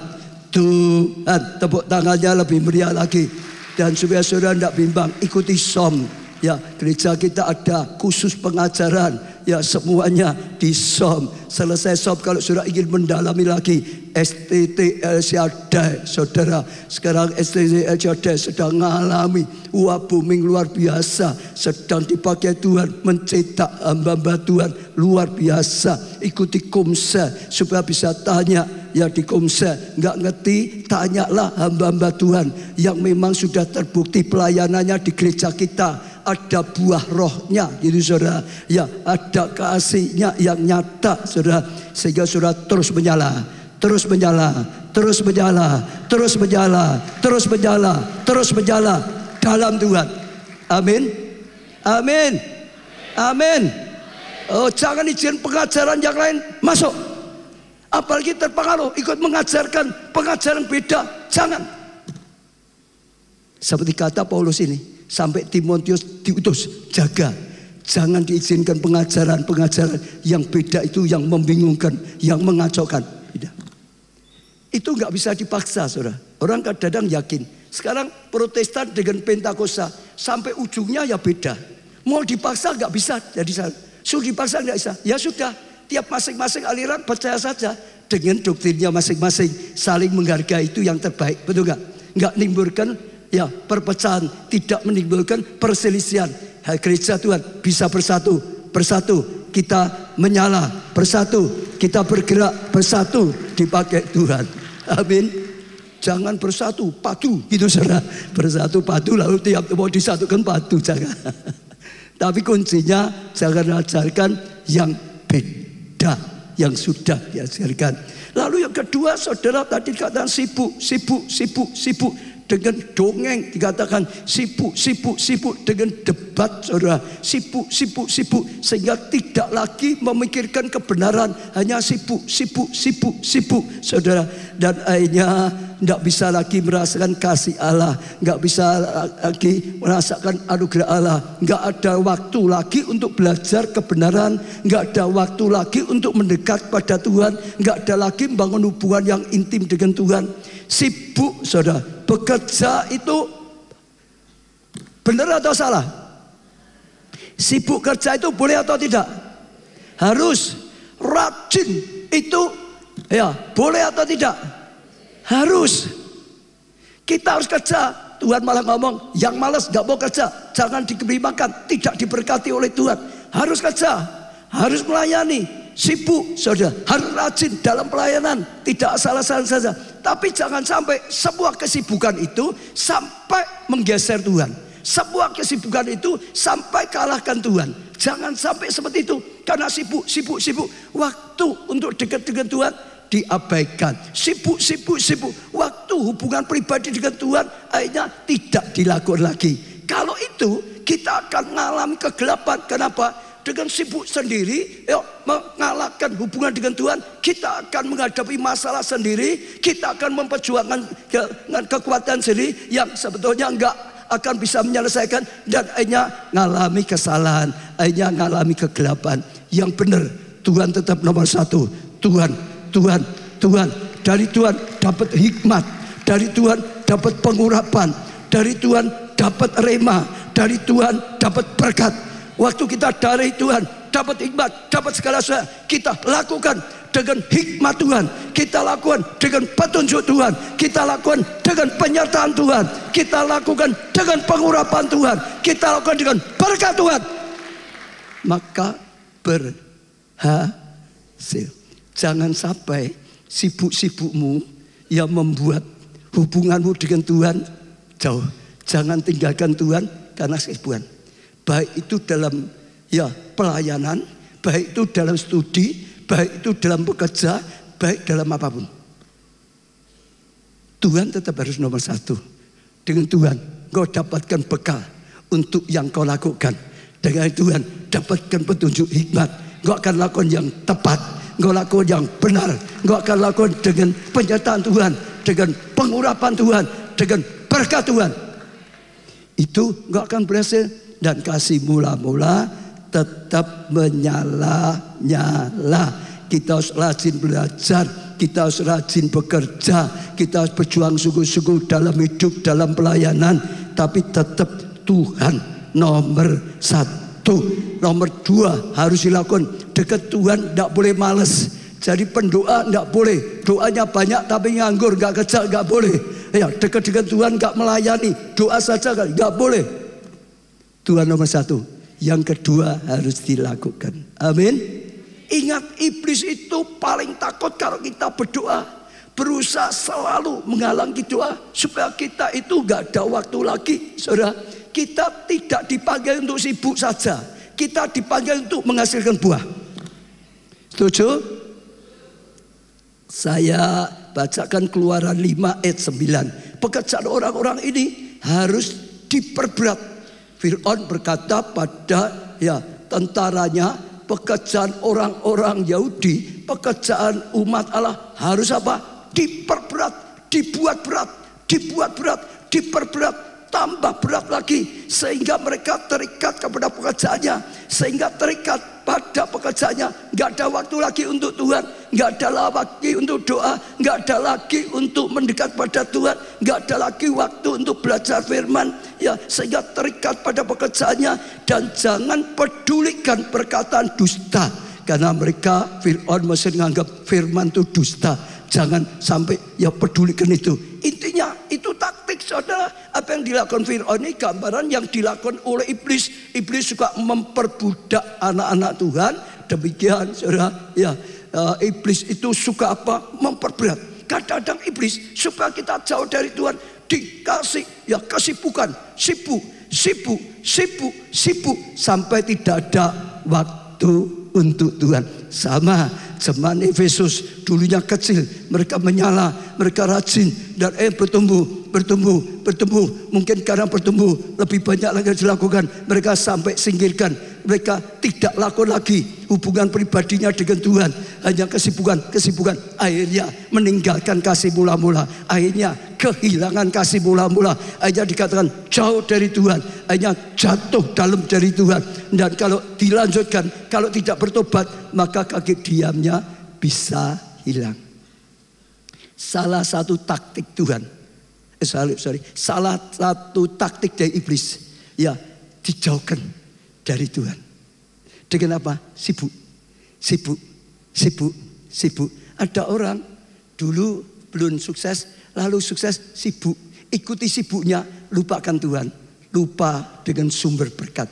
Tuhan. Tepuk tangannya lebih meriah lagi. Dan supaya saudara tidak bimbang, ikuti SOM. Ya, gereja kita ada khusus pengajaran. Ya, semuanya di SOM. Selesai SOM, kalau saudara ingin mendalami lagi, STT El Shaddai, saudara. Sekarang STT El Shaddai sedang mengalami booming luar biasa. Sedang dipakai Tuhan mencetak hamba-hamba Tuhan luar biasa. Ikuti Komsel supaya bisa tanya. Ya, di Komsel nggak ngerti, tanyalah hamba-hamba Tuhan yang memang sudah terbukti pelayanannya di gereja kita. Ada buah rohnya gitu saudara. Ya, ada kasihnya yang nyata saudara. Sehingga saudara terus menyala, terus menyala, terus menyala, terus menyala, terus menyala, terus menyala dalam Tuhan. Amin. Amin. Amin. Oh, jangan izin pengajaran yang lain masuk. Apalagi terpengaruh ikut mengajarkan pengajaran beda. Jangan. Seperti kata Paulus ini, sampai Timotius diutus, jaga. Jangan diizinkan pengajaran-pengajaran yang beda itu, yang membingungkan, yang mengacaukan. Tidak. Itu nggak bisa dipaksa, saudara. Orang kadang-kadang yakin. Sekarang Protestan dengan Pentakosta sampai ujungnya ya beda. Mau dipaksa nggak bisa. Jadi sudah dipaksa nggak bisa. Ya sudah, tiap masing-masing aliran percaya saja dengan doktrinnya masing-masing, saling menghargai, itu yang terbaik, betul nggak? Nggak menimbulkan ya perpecahan, tidak menimbulkan perselisihan. Gereja Tuhan bisa bersatu, bersatu kita menyala, bersatu kita bergerak, bersatu dipakai Tuhan. Amin. Jangan bersatu padu gitu saudara. Bersatu padu lalu tiap mau disatukan padu, jangan. Tapi kuncinya jangan ajarkan yang beda, yang sudah diajarkan. Lalu yang kedua, saudara tadi dikatakan sibuk. Dengan dongeng dikatakan sibuk dengan debat, saudara. Sibuk. Sehingga tidak lagi memikirkan kebenaran, hanya sibuk, saudara. Dan akhirnya tidak bisa lagi merasakan kasih Allah, nggak bisa lagi merasakan anugerah Allah. Nggak ada waktu lagi untuk belajar kebenaran, nggak ada waktu lagi untuk mendekat pada Tuhan, nggak ada lagi membangun hubungan yang intim dengan Tuhan. Sibuk, saudara. Bekerja itu benar atau salah? Sibuk kerja itu boleh atau tidak? Harus. Rajin itu ya boleh atau tidak? Harus. Kita harus kerja. Tuhan malah ngomong, yang malas gak mau kerja, jangan diberi makan, tidak diberkati oleh Tuhan. Harus kerja, harus melayani. Sibuk, saudara, harus rajin dalam pelayanan, tidak asal-asalan saja. Tapi jangan sampai sebuah kesibukan itu sampai menggeser Tuhan. Sebuah kesibukan itu sampai kalahkan Tuhan. Jangan sampai seperti itu. Karena sibuk. Waktu untuk dekat dengan Tuhan diabaikan. Sibuk. Waktu hubungan pribadi dengan Tuhan akhirnya tidak dilakukan lagi. Kalau itu kita akan mengalami kegelapan. Kenapa? Dengan sibuk sendiri, mengalahkan hubungan dengan Tuhan, kita akan menghadapi masalah sendiri, kita akan memperjuangkan dengan kekuatan sendiri yang sebetulnya enggak akan bisa menyelesaikan, dan akhirnya ngalami kesalahan, akhirnya ngalami kegelapan. Yang benar, Tuhan tetap nomor satu. Tuhan. Dari Tuhan dapat hikmat, dari Tuhan dapat pengurapan, dari Tuhan dapat rema, dari Tuhan dapat berkat. Waktu kita dari Tuhan dapat hikmat, dapat segala sesuatu, kita lakukan dengan hikmat Tuhan, kita lakukan dengan petunjuk Tuhan, kita lakukan dengan penyertaan Tuhan, kita lakukan dengan pengurapan Tuhan, kita lakukan dengan berkat Tuhan, maka berhasil. Jangan sampai sibuk-sibukmu yang membuat hubunganmu dengan Tuhan jauh. Jangan tinggalkan Tuhan karena kesibukan. Baik itu dalam pelayanan, baik itu dalam studi, baik itu dalam bekerja, baik dalam apapun. Tuhan tetap harus nomor satu. Dengan Tuhan kau dapatkan bekal untuk yang kau lakukan. Dengan Tuhan dapatkan petunjuk hikmat. Kau akan lakukan yang tepat, kau lakukan yang benar, kau akan lakukan dengan penyertaan Tuhan, dengan pengurapan Tuhan, dengan berkat Tuhan. Itu kau akan berhasil. Dan kasih mula-mula tetap menyala-nyala. Kita harus rajin belajar, kita harus rajin bekerja, kita harus berjuang sungguh-sungguh dalam hidup, dalam pelayanan. Tapi tetap Tuhan nomor satu. Nomor dua harus dilakukan. Dekat Tuhan tidak boleh males. Jadi pendoa tidak boleh. Doanya banyak tapi nganggur, gak kerja, gak boleh. Ya, dekat dengan Tuhan gak melayani, doa saja gak boleh. Tuhan nomor satu. Yang kedua harus dilakukan. Amin. Ingat, iblis itu paling takut kalau kita berdoa. Berusaha selalu menghalangi doa supaya kita itu gak ada waktu lagi. Saudara, kita tidak dipanggil untuk sibuk saja. Kita dipanggil untuk menghasilkan buah. Setuju? Saya bacakan Keluaran 5 ayat 9. Pekerjaan orang-orang ini harus diperberat. Fir'aun berkata pada tentaranya, pekerjaan orang-orang Yahudi, pekerjaan umat Allah harus apa? Diperberat, dibuat berat, diperberat, tambah berat lagi, sehingga mereka terikat kepada pekerjaannya, sehingga terikat pada pekerjaannya. Gak ada waktu lagi untuk Tuhan, gak ada lagi untuk doa, gak ada lagi untuk mendekat pada Tuhan, gak ada lagi waktu untuk belajar firman, sehingga terikat pada pekerjaannya. Dan jangan pedulikan perkataan dusta, karena mereka Fir'aun masih menganggap firman itu dusta. Jangan sampai pedulikan itu. Intinya itu taktik, saudara. Apa yang dilakukan Fir'aun ini gambaran yang dilakukan oleh iblis. Iblis suka memperbudak anak-anak Tuhan. Demikian, saudara. Iblis itu suka apa? Memperberat. Kadang-kadang iblis supaya kita jauh dari Tuhan dikasih kesibukan, sibuk sampai tidak ada waktu untuk Tuhan. Sama zaman Efesus, dulunya kecil, mereka menyala, mereka rajin, dan bertumbuh. Mungkin karena bertumbuh lebih banyak lagi dilakukan, mereka sampai singkirkan. Mereka tidak lakukan lagi hubungan pribadinya dengan Tuhan, hanya kesibukan. Akhirnya meninggalkan kasih mula-mula, akhirnya kehilangan kasih mula-mula, akhirnya dikatakan jauh dari Tuhan, akhirnya jatuh dalam dari Tuhan. Dan kalau dilanjutkan, kalau tidak bertobat, maka kaki diamnya bisa hilang. Salah satu taktik Tuhan, salah satu taktik dari iblis, dijauhkan dari Tuhan. Dengan apa? Sibuk. Ada orang dulu belum sukses, lalu sukses, sibuk. Ikuti sibuknya, lupakan Tuhan, lupa dengan sumber berkat.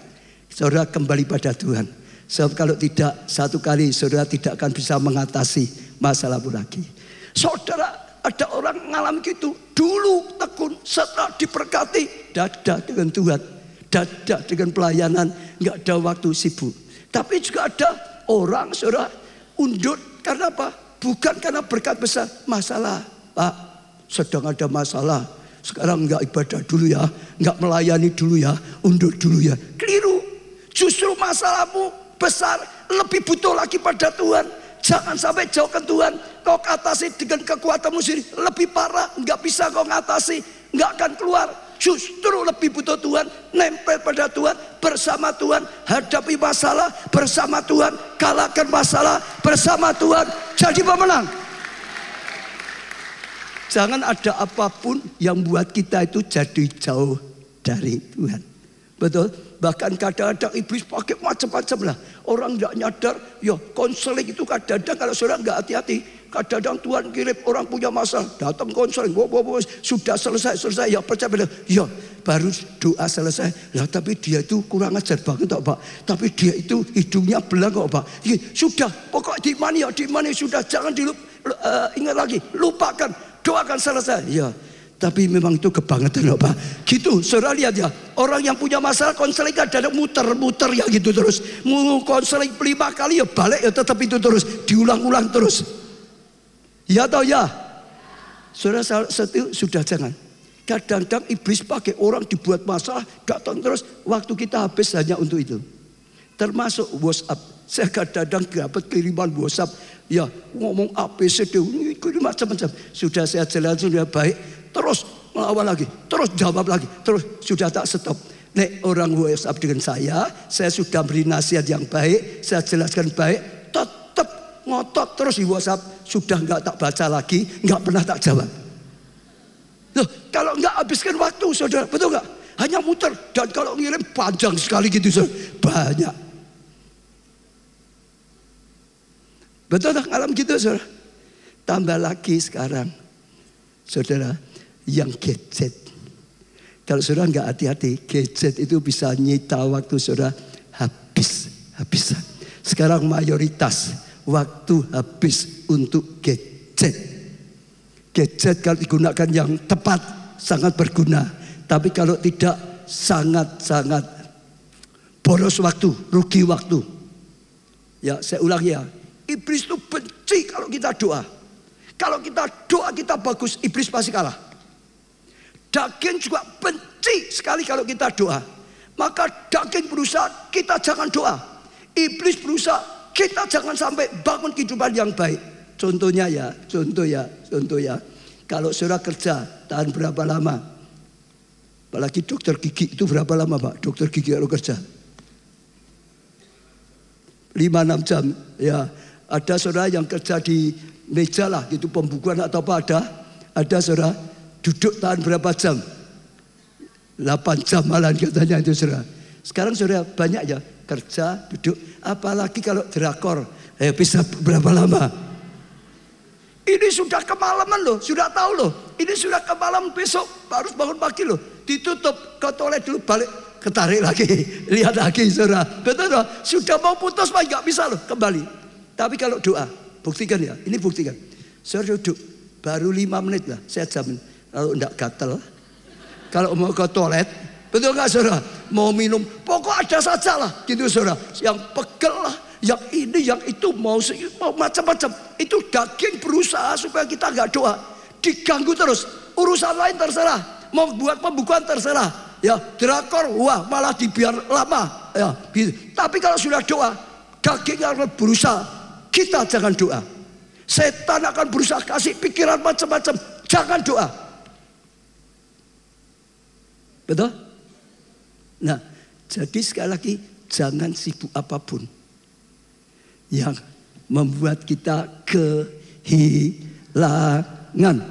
Saudara kembali pada Tuhan. Sebab kalau tidak, satu kali saudara tidak akan bisa mengatasi masalahmu lagi. Saudara, ada orang ngalami gitu. Dulu tekun, setelah diberkati, dada dengan Tuhan, dada dengan pelayanan, nggak ada waktu, sibuk. Tapi juga ada orang, saudara, undut karena apa? Bukan karena berkat besar, masalah. Pak, sedang ada masalah. Sekarang nggak ibadah dulu ya, nggak melayani dulu ya, undut dulu ya. Keliru. Justru masalahmu besar, lebih butuh lagi pada Tuhan. Jangan sampai jauhkan Tuhan. Kau atasi dengan kekuatanmu sendiri, lebih parah, nggak bisa kau ngatasi, nggak akan keluar. justru lebih butuh Tuhan, nempel pada Tuhan, bersama Tuhan, hadapi masalah bersama Tuhan, kalahkan masalah bersama Tuhan, jadi pemenang. Jangan ada apapun yang buat kita itu jadi jauh dari Tuhan. Betul? Bahkan kadang-kadang iblis pakai macam-macam lah. Orang tidak nyadar, ya konseling itu kadang-kadang kalau saudara nggak hati-hati, kadang-kadang Tuhan kirim orang punya masalah, datang konseling, sudah selesai, ya percaya, ya baru doa selesai. Lah tapi dia itu kurang ajar banget kok Pak. Tapi dia itu hidungnya belang kok Pak. Sudah, pokok di mana sudah, jangan ingat lagi, lupakan, doakan selesai. Ya. Tapi memang itu kebangetan loh Pak. Gitu, saudara lihat ya. Orang yang punya masalah konseling kadang muter-muter ya gitu terus. Mau konseling 5 kali ya balik ya tetap itu terus. Diulang-ulang terus. Ya atau ya? Saudara sudah jangan. Kadang-kadang iblis pakai orang dibuat masalah, datang terus. Waktu kita habis hanya untuk itu. Termasuk WhatsApp. Saya kadang-kadang dapat kiriman WhatsApp. Ya ngomong ABCD, macam-macam. Sudah saya jelaskan sudah baik. Terus melawan lagi, terus jawab lagi, terus sudah tak stop. Nek orang WhatsApp dengan saya sudah beri nasihat yang baik, saya jelaskan baik, tetap ngotot terus di WhatsApp, sudah nggak tak baca lagi, nggak pernah tak jawab. Loh, kalau nggak habiskan waktu saudara, betul nggak? Hanya muter, dan kalau ngirim panjang sekali gitu saudara, banyak. Betul tak alam gitu saudara? Tambah lagi sekarang, saudara, yang gadget. Kalau saudara nggak hati-hati, gadget itu bisa nyita waktu saudara habisan. Sekarang mayoritas waktu habis untuk gadget. Gadget kalau digunakan yang tepat sangat berguna. Tapi kalau tidak sangat-sangat boros waktu, rugi waktu. Ya saya ulang ya, iblis itu benci kalau kita doa. Kalau kita doa kita bagus, iblis pasti kalah. Daging juga benci sekali kalau kita doa. Maka daging berusaha, kita jangan doa. Iblis berusaha, kita jangan sampai bangun kehidupan yang baik. Contohnya ya. Kalau saudara kerja, tahan berapa lama? Apalagi dokter gigi itu berapa lama Pak? Dokter gigi kalau kerja 5-6 jam. Ya, ada saudara yang kerja di meja lah, gitu pembukuan atau apa ada saudara duduk tahan berapa jam? 8 jam malah katanya itu saudara. Sekarang saudara banyak ya kerja duduk, apalagi kalau drakor, bisa berapa lama? Ini sudah kemalaman loh, sudah tahu loh. Ini sudah kemalaman, besok harus bangun pagi loh. Ditutup ke toilet dulu, balik ketarik lagi, lihat lagi saudara. Betul loh, sudah mau putus Pak nggak bisa loh kembali. Tapi kalau doa, buktikan ya, ini buktikan. Saudara duduk baru 5 menit lah, saya jamin. Kalau enggak gatel, kalau mau ke toilet, betul nggak saudara? Mau minum, pokok ada saja lah, gitu saudara. Yang pegel lah, yang ini, yang itu, mau macam-macam. Itu daging berusaha supaya kita nggak doa. Diganggu terus, urusan lain terserah. Mau buat pembukuan terserah. Ya, drakor, wah malah dibiar lama. Ya, gitu. Tapi kalau sudah doa, daging akan berusaha. Kita jangan doa. Setan akan berusaha kasih pikiran macam-macam. Jangan doa. Betul? Nah, jadi sekali lagi jangan sibuk apapun yang membuat kita kehilangan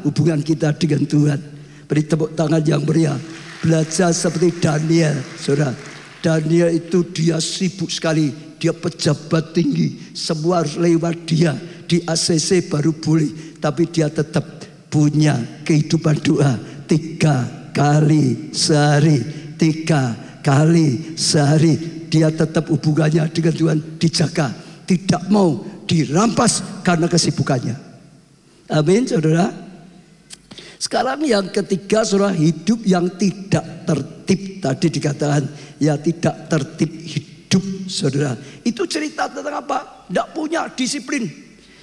hubungan kita dengan Tuhan. Beri tepuk tangan yang meriah. Belajar seperti Daniel, saudara. Daniel itu dia sibuk sekali, dia pejabat tinggi, semua harus lewat dia. Di ACC baru boleh, tapi dia tetap punya kehidupan doa 3 kali sehari, 3 kali sehari. Dia tetap hubungannya dengan Tuhan dijaga, tidak mau dirampas karena kesibukannya. Amin saudara. Sekarang yang ketiga saudara, hidup yang tidak tertib. Tadi dikatakan ya tidak tertib hidup saudara. Itu cerita tentang apa? Tidak punya disiplin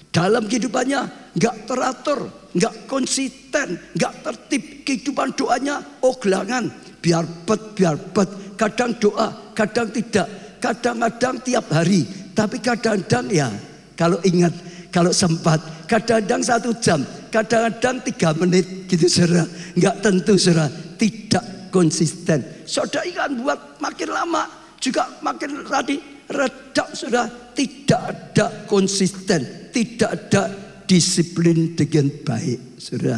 dalam kehidupannya, nggak teratur, nggak konsisten, nggak tertib. Kehidupan doanya oglangan, biar bet. Kadang doa, kadang tidak. Kadang-kadang tiap hari, tapi kadang-kadang ya kalau ingat, kalau sempat, kadang-kadang 1 jam, kadang-kadang 3 menit gitu saudara. Nggak tentu saudara, tidak konsisten. Saudara ikan buat makin lama juga makin tadi redak, saudara. Tidak ada konsisten, tidak ada disiplin dengan baik, saudara.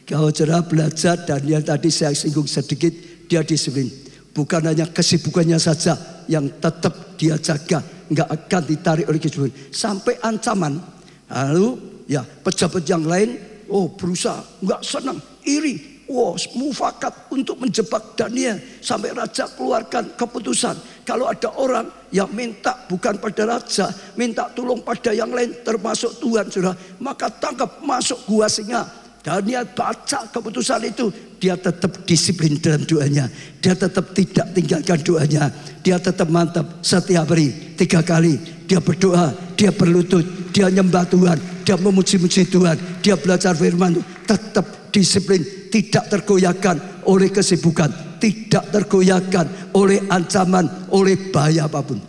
Kalau saudara belajar Daniel tadi saya singgung sedikit, dia disiplin. Bukan hanya kesibukannya saja yang tetap dia jaga, nggak akan ditarik oleh kesibukan. Sampai ancaman, lalu ya pejabat yang lain, berusaha, nggak senang, iri, mufakat untuk menjebak Daniel. Sampai raja keluarkan keputusan, kalau ada orang yang minta bukan pada raja, minta tolong pada yang lain, termasuk Tuhan, saudara, maka tangkap, masuk gua singa. Daniel baca keputusan itu, dia tetap disiplin dalam doanya, dia tetap tidak tinggalkan doanya, dia tetap mantap setiap hari 3 kali dia berdoa, dia berlutut, dia nyembah Tuhan, dia memuji-muji Tuhan, dia belajar firman, tetap disiplin, tidak tergoyahkan oleh kesibukan, tidak tergoyahkan oleh ancaman, oleh bahaya apapun.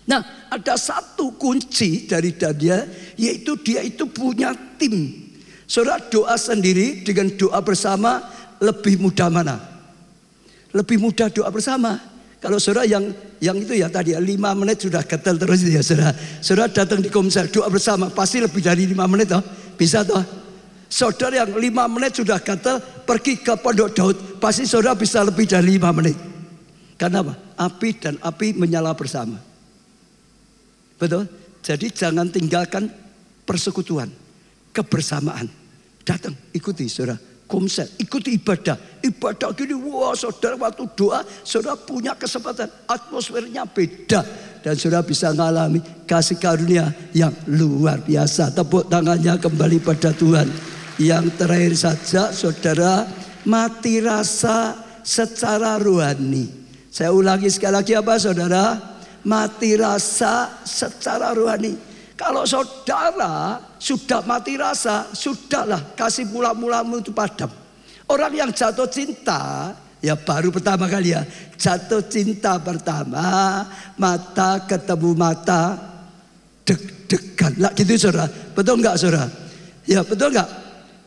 Nah, ada satu kunci dari Daniel, yaitu dia itu punya tim. Saudara, doa sendiri dengan doa bersama lebih mudah mana? Lebih mudah doa bersama. Kalau saudara yang itu ya tadi 5 menit sudah gatal terus ya saudara. Saudara datang di komsel doa bersama pasti lebih dari 5 menit toh. Bisa toh? Saudara yang 5 menit sudah gatal pergi ke Pondok Daud, pasti saudara bisa lebih dari 5 menit. Karena apa? Api dan api menyala bersama. Betul? Jadi jangan tinggalkan persekutuan, kebersamaan. Datang, ikuti saudara, komsel, ikuti ibadah. Ibadah gini, wah saudara waktu doa, saudara punya kesempatan, atmosfernya beda. Dan saudara bisa mengalami kasih karunia yang luar biasa. Tepuk tangannya kembali pada Tuhan. Yang terakhir saja, saudara, mati rasa secara rohani. Saya ulangi sekali lagi apa saudara? Mati rasa secara rohani. Kalau saudara sudah mati rasa, sudahlah kasih mula-mulamu itu padam. Orang yang jatuh cinta, ya baru pertama kali ya, jatuh cinta pertama, mata ketemu mata, deg-degan. Lah gitu saudara, betul nggak saudara? Ya betul nggak?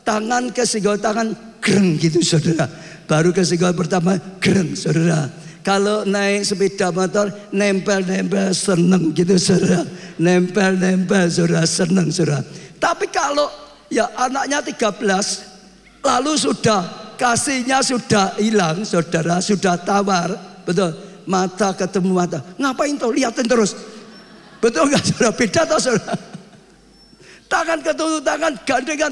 Tangan ke senggol tangan, gereng gitu saudara. Baru ke senggol pertama, gereng saudara. Kalau naik sepeda motor nempel-nempel seneng gitu saudara. Nempel-nempel saudara, seneng saudara. Tapi kalau ya anaknya 13 lalu sudah kasihnya sudah hilang saudara, sudah tawar, betul, mata ketemu mata, ngapain tuh liatin terus, betul nggak saudara? Beda tuh saudara. Tangan ketemu tangan, gandengan,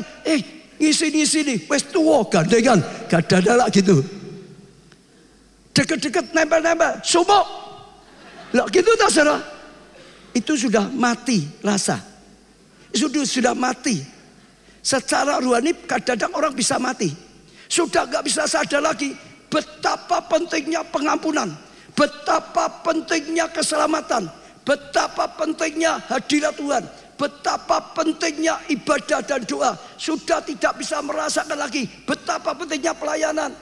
ngisi-ngisi nih, wes tua gandengan, gak ada lah gitu. Deket-deket nempel-nempel, sumuk. Lah gitu tak saudara? Itu sudah mati rasa. Sudah mati. Secara rohani kadang-kadang orang bisa mati. Sudah gak bisa sadar lagi betapa pentingnya pengampunan, betapa pentingnya keselamatan, betapa pentingnya hadirat Tuhan, betapa pentingnya ibadah dan doa. Sudah tidak bisa merasakan lagi betapa pentingnya pelayanan.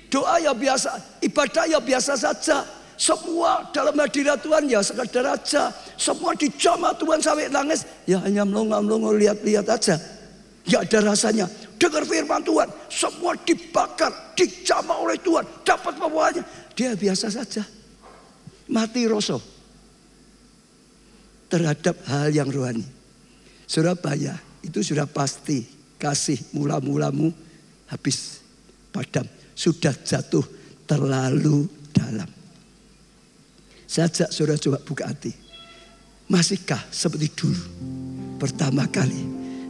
Doa ya biasa, ibadah ya biasa saja. Semua dalam hadirat Tuhan ya sekadar aja. Semua dijamah Tuhan sampai nangis, ya hanya melongo-melongo lihat-lihat aja. Gak ada rasanya. Dengar firman Tuhan, semua dibakar, dijamah oleh Tuhan, dapat pembawaannya. Dia biasa saja. Mati rasa terhadap hal yang rohani. Surabaya itu sudah pasti kasih mula-mulamu habis, padam. Sudah jatuh terlalu dalam. Saya ajak saudara coba buka hati. Masihkah seperti dulu pertama kali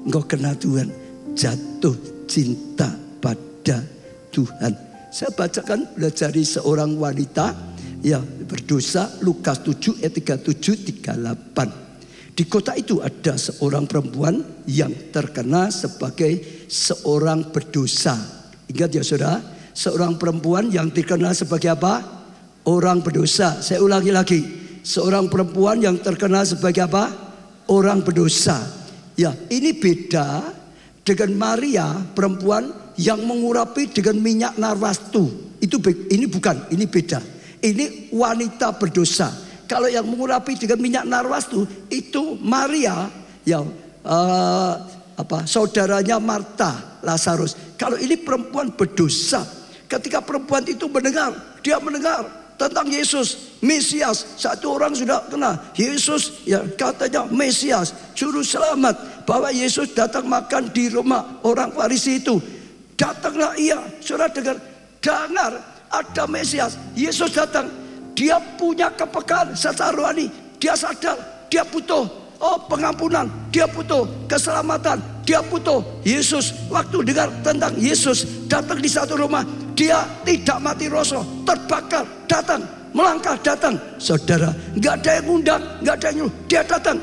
engkau kenal Tuhan, jatuh cinta pada Tuhan? Saya bacakan belajar dari seorang wanita yang berdosa, Lukas 7 ayat 37-38. Di kota itu ada seorang perempuan yang terkenal sebagai seorang berdosa. Ingat ya saudara, seorang perempuan yang terkenal sebagai apa? Orang berdosa. Saya ulangi lagi, seorang perempuan yang terkenal sebagai apa? Orang berdosa. Ya, ini beda dengan Maria, perempuan yang mengurapi dengan minyak narwastu. Ini bukan, ini beda. Ini wanita berdosa. Kalau yang mengurapi dengan minyak narwastu itu Maria, ya saudaranya Marta, Lazarus. Kalau ini perempuan berdosa, Ketika perempuan itu mendengar, dia mendengar tentang Yesus, Mesias. Satu orang sudah kenal Yesus, ya katanya Mesias, juru selamat. Bahwa Yesus datang makan di rumah orang Farisi itu. Datanglah ia, saudara dengar ada Mesias. Yesus datang, dia punya kepekaan secara rohani. Dia sadar, dia butuh pengampunan, dia butuh keselamatan, dia butuh Yesus. Waktu dengar tentang Yesus datang di satu rumah, dia tidak mati rasa, terbakar, datang, melangkah datang. Saudara, nggak ada yang undang, nggak ada yang nyuruh, dia datang.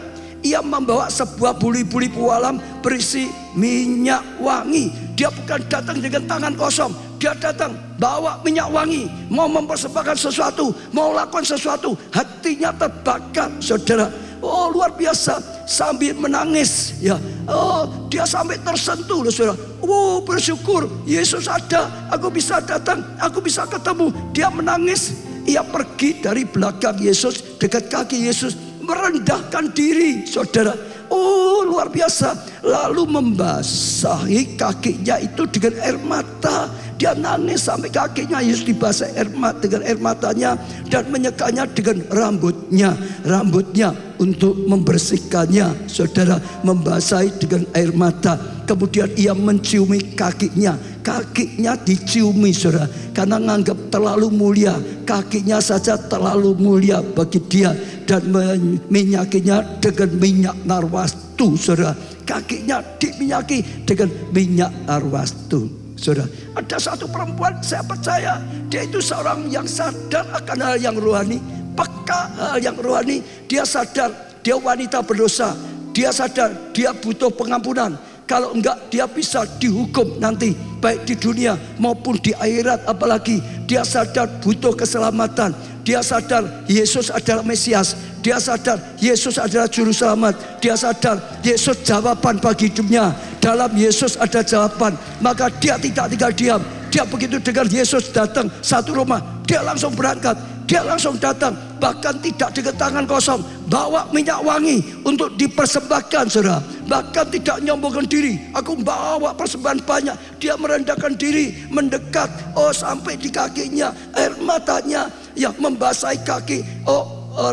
Ia membawa sebuah buli-buli pualam berisi minyak wangi. Dia bukan datang dengan tangan kosong, dia datang bawa minyak wangi, mau mempersembahkan sesuatu, mau lakukan sesuatu. Hatinya terbakar, saudara. Oh, luar biasa, sambil menangis, ya. Oh, dia sampai tersentuh, loh, saudara. Oh, bersyukur Yesus ada, aku bisa datang, aku bisa ketemu. Dia menangis. Ia pergi dari belakang Yesus, dekat kaki Yesus, merendahkan diri, saudara. Oh, luar biasa. Lalu membasahi kakinya itu dengan air mata. Dia nangis sampai kakinya Yesus dibasahi dengan air matanya, dan menyekanya dengan rambutnya untuk membersihkannya, saudara. Membasahi dengan air mata. Kemudian ia menciumi kakinya diciumi, saudara, karena menganggap terlalu mulia. Kakinya saja terlalu mulia bagi dia, dan meminyakinya dengan minyak narwastu, saudara. Kakinya diminyaki dengan minyak narwastu, saudara. Ada satu perempuan, saya percaya dia itu seorang yang sadar akan hal yang rohani, peka hal yang rohani. Dia sadar dia wanita berdosa, dia sadar dia butuh pengampunan. Kalau enggak, dia bisa dihukum nanti, baik di dunia maupun di akhirat. Apalagi dia sadar butuh keselamatan. Dia sadar Yesus adalah Mesias. Dia sadar Yesus adalah juru selamat. Dia sadar Yesus jawaban bagi hidupnya. Dalam Yesus ada jawaban. Maka dia tidak tinggal diam. Dia begitu dengar Yesus datang satu rumah, dia langsung berangkat. Dia langsung datang, bahkan tidak dengan tangan kosong, bawa minyak wangi untuk dipersembahkan, saudara. Bahkan tidak nyombongkan diri, aku bawa persembahan banyak. Dia merendahkan diri, mendekat, sampai di kakinya, air matanya, ya, membasahi kaki,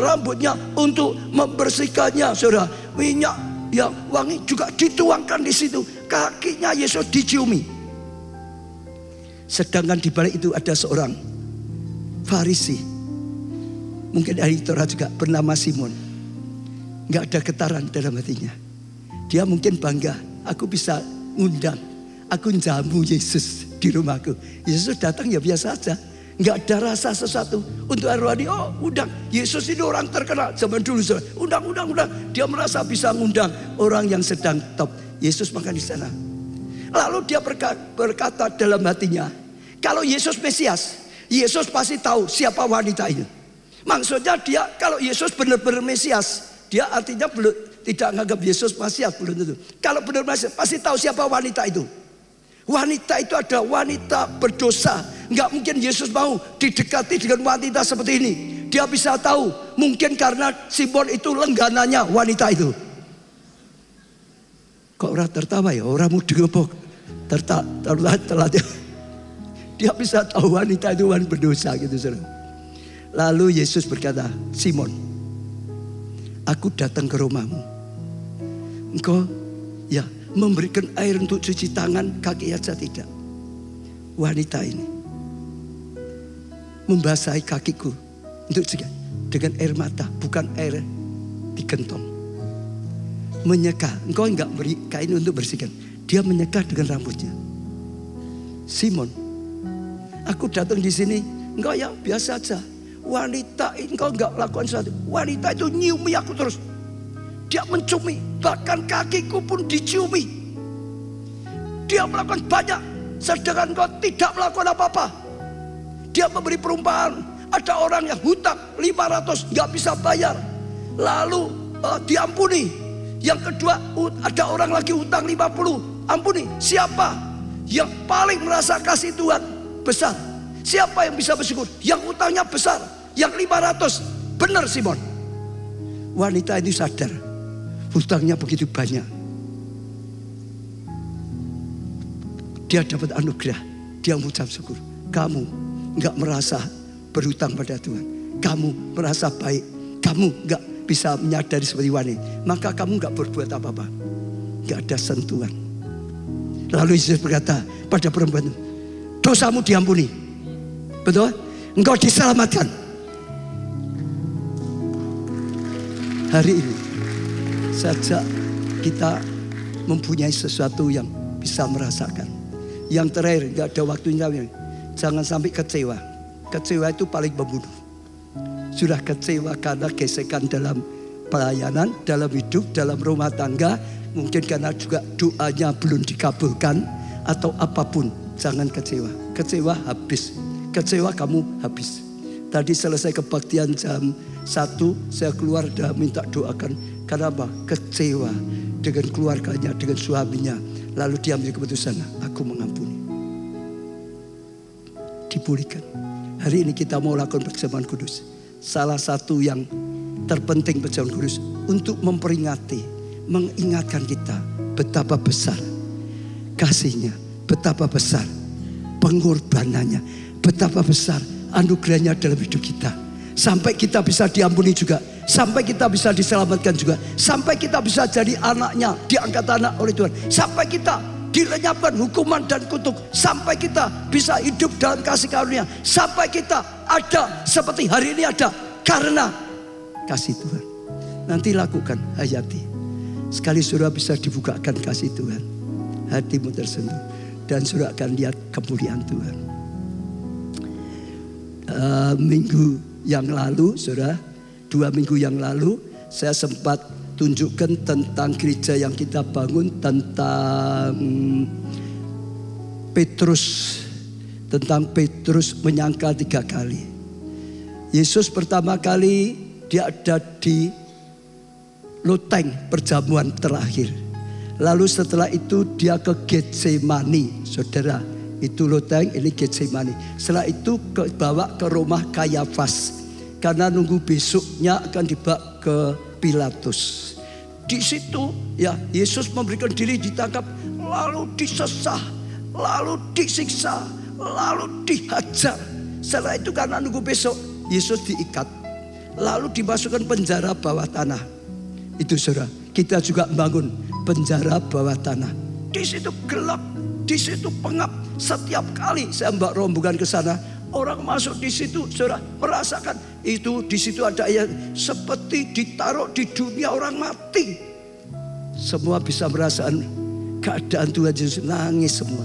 rambutnya untuk membersihkannya, saudara. Minyak yang wangi juga dituangkan di situ. Kakinya Yesus diciumi. Sedangkan di balik itu ada seorang Farisi, mungkin dari Torah juga, bernama Simon. Nggak ada getaran dalam hatinya. Dia mungkin bangga, aku bisa ngundang, aku jamu Yesus di rumahku. Yesus datang ya biasa aja, nggak ada rasa sesuatu. Untuk rohani, undang Yesus ini orang terkenal zaman dulu, undang. Dia merasa bisa ngundang orang yang sedang top. Yesus makan di sana. Lalu dia berkata dalam hatinya, kalau Yesus Mesias, Yesus pasti tahu siapa wanita itu. Maksudnya dia, kalau Yesus benar-benar Mesias, dia artinya belum, tidak menganggap Yesus Mesias, belum tentu. Kalau benar Mesias, pasti tahu siapa wanita itu. Wanita itu adalah wanita berdosa. Nggak mungkin Yesus mau didekati dengan wanita seperti ini. Dia bisa tahu, mungkin karena Simon itu langganannya wanita itu. Kok orang tertawa ya? Orang muda kok tertelat. Dia bisa tahu wanita itu wanita berdosa gitu, saudara. Lalu Yesus berkata, Simon, aku datang ke rumahmu. Engkau ya memberikan air untuk cuci tangan, kaki aja tidak. Wanita ini membasahi kakiku untuk cuci dengan air mata, bukan air digentong. Menyeka, engkau enggak beri kain untuk bersihkan. Dia menyeka dengan rambutnya. Simon, aku datang di sini, engkau ya biasa aja. Wanita ini engkau enggak lakukan sesuatu. Wanita itu nyiumi aku terus. Dia menciumi, bahkan kakiku pun diciumi. Dia melakukan banyak, sedangkan engkau tidak melakukan apa-apa. Dia memberi perumpamaan. Ada orang yang hutang 500 enggak bisa bayar, lalu diampuni. Yang kedua, ada orang lagi hutang 50, ampuni. Siapa yang paling merasa kasih Tuhan besar? Siapa yang bisa bersyukur? Yang utangnya besar, yang 500. Benar Simon. Wanita itu sadar hutangnya begitu banyak. Dia dapat anugerah, dia mengucap syukur. kamu nggak merasa berhutang pada Tuhan, kamu merasa baik, kamu nggak bisa menyadari seperti wanita, maka kamu nggak berbuat apa-apa, nggak ada sentuhan. Lalu Yesus berkata pada perempuan itu, dosamu diampuni. Betul? Engkau diselamatkan. Hari ini saja kita mempunyai sesuatu yang bisa merasakan. Yang terakhir, nggak ada waktunya. Jangan sampai kecewa. Kecewa itu paling membunuh. Sudah kecewa karena gesekan dalam pelayanan, dalam hidup, dalam rumah tangga. Mungkin karena juga doanya belum dikabulkan atau apapun. Jangan kecewa. Kecewa habis. Kecewa kamu habis. Tadi selesai kebaktian jam 1, saya keluar dan minta doakan. Karena apa? Kecewa dengan keluarganya, dengan suaminya. Lalu dia ambil keputusan, aku mengampuni. Dipulihkan. Hari ini kita mau lakukan perjamuan kudus. Salah satu yang terpenting perjamuan kudus untuk memperingati, mengingatkan kita betapa besar kasihnya, betapa besar pengorbanannya, betapa besar anugerahnya dalam hidup kita. Sampai kita bisa diampuni juga, sampai kita bisa diselamatkan juga, sampai kita bisa jadi anaknya, diangkat anak oleh Tuhan, sampai kita dilenyapkan hukuman dan kutuk, sampai kita bisa hidup dalam kasih karunia, sampai kita ada seperti hari ini ada karena kasih Tuhan. Nanti lakukan, hayati. Sekali saudara bisa dibukakan kasih Tuhan, hatimu tersentuh dan saudara akan lihat kemuliaan Tuhan. Minggu yang lalu, saudara, 2 minggu yang lalu saya sempat tunjukkan tentang gereja yang kita bangun, tentang Petrus, menyangkal 3 kali. Yesus pertama kali dia ada di loteng perjamuan terakhir. Lalu setelah itu dia ke Getsemani, saudara. Itu loteng, ini Getsemani. Setelah itu bawa ke rumah Kayafas. Karena nunggu besoknya akan dibawa ke Pilatus. Di situ ya Yesus memberikan diri ditangkap, lalu disesah, lalu disiksa, lalu dihajar. Setelah itu karena nunggu besok, Yesus diikat, lalu dimasukkan penjara bawah tanah. Itu saudara, kita juga bangun penjara bawah tanah. Di situ gelap, di situ pengap. Setiap kali saya mbak rombongan ke sana, orang masuk di situ, saudara merasakan itu. Di situ ada yang seperti ditaruh di dunia orang mati. Semua bisa merasakan keadaan Tuhan Yesus, nangis semua.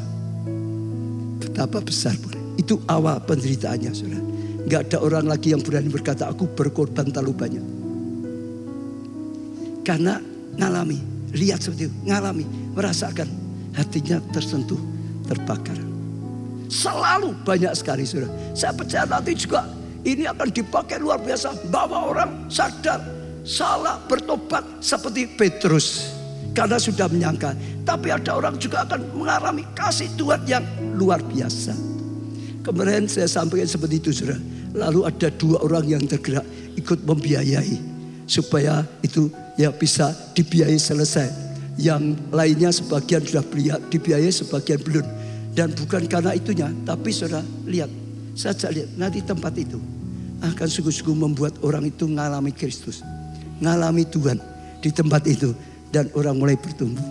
Betapa besar itu awal penderitaannya, saudara. Gak ada orang lagi yang berani berkata aku berkorban terlalu banyak. Karena ngalami, lihat seperti itu, ngalami, merasakan hatinya tersentuh, terbakar. Selalu banyak sekali, saudara. Saya percaya nanti juga ini akan dipakai luar biasa, bahwa orang sadar salah, bertobat seperti Petrus karena sudah menyangka. Tapi ada orang juga akan mengalami kasih Tuhan yang luar biasa. Kemarin saya sampaikan seperti itu, saudara. Lalu ada 2 orang yang tergerak ikut membiayai supaya itu ya bisa dibiayai selesai. Yang lainnya sebagian sudah dibiayai, sebagian belum. Dan bukan karena itunya, tapi saudara lihat, saja lihat nanti tempat itu akan sungguh-sungguh membuat orang itu mengalami Kristus, mengalami Tuhan di tempat itu, dan orang mulai bertumbuh.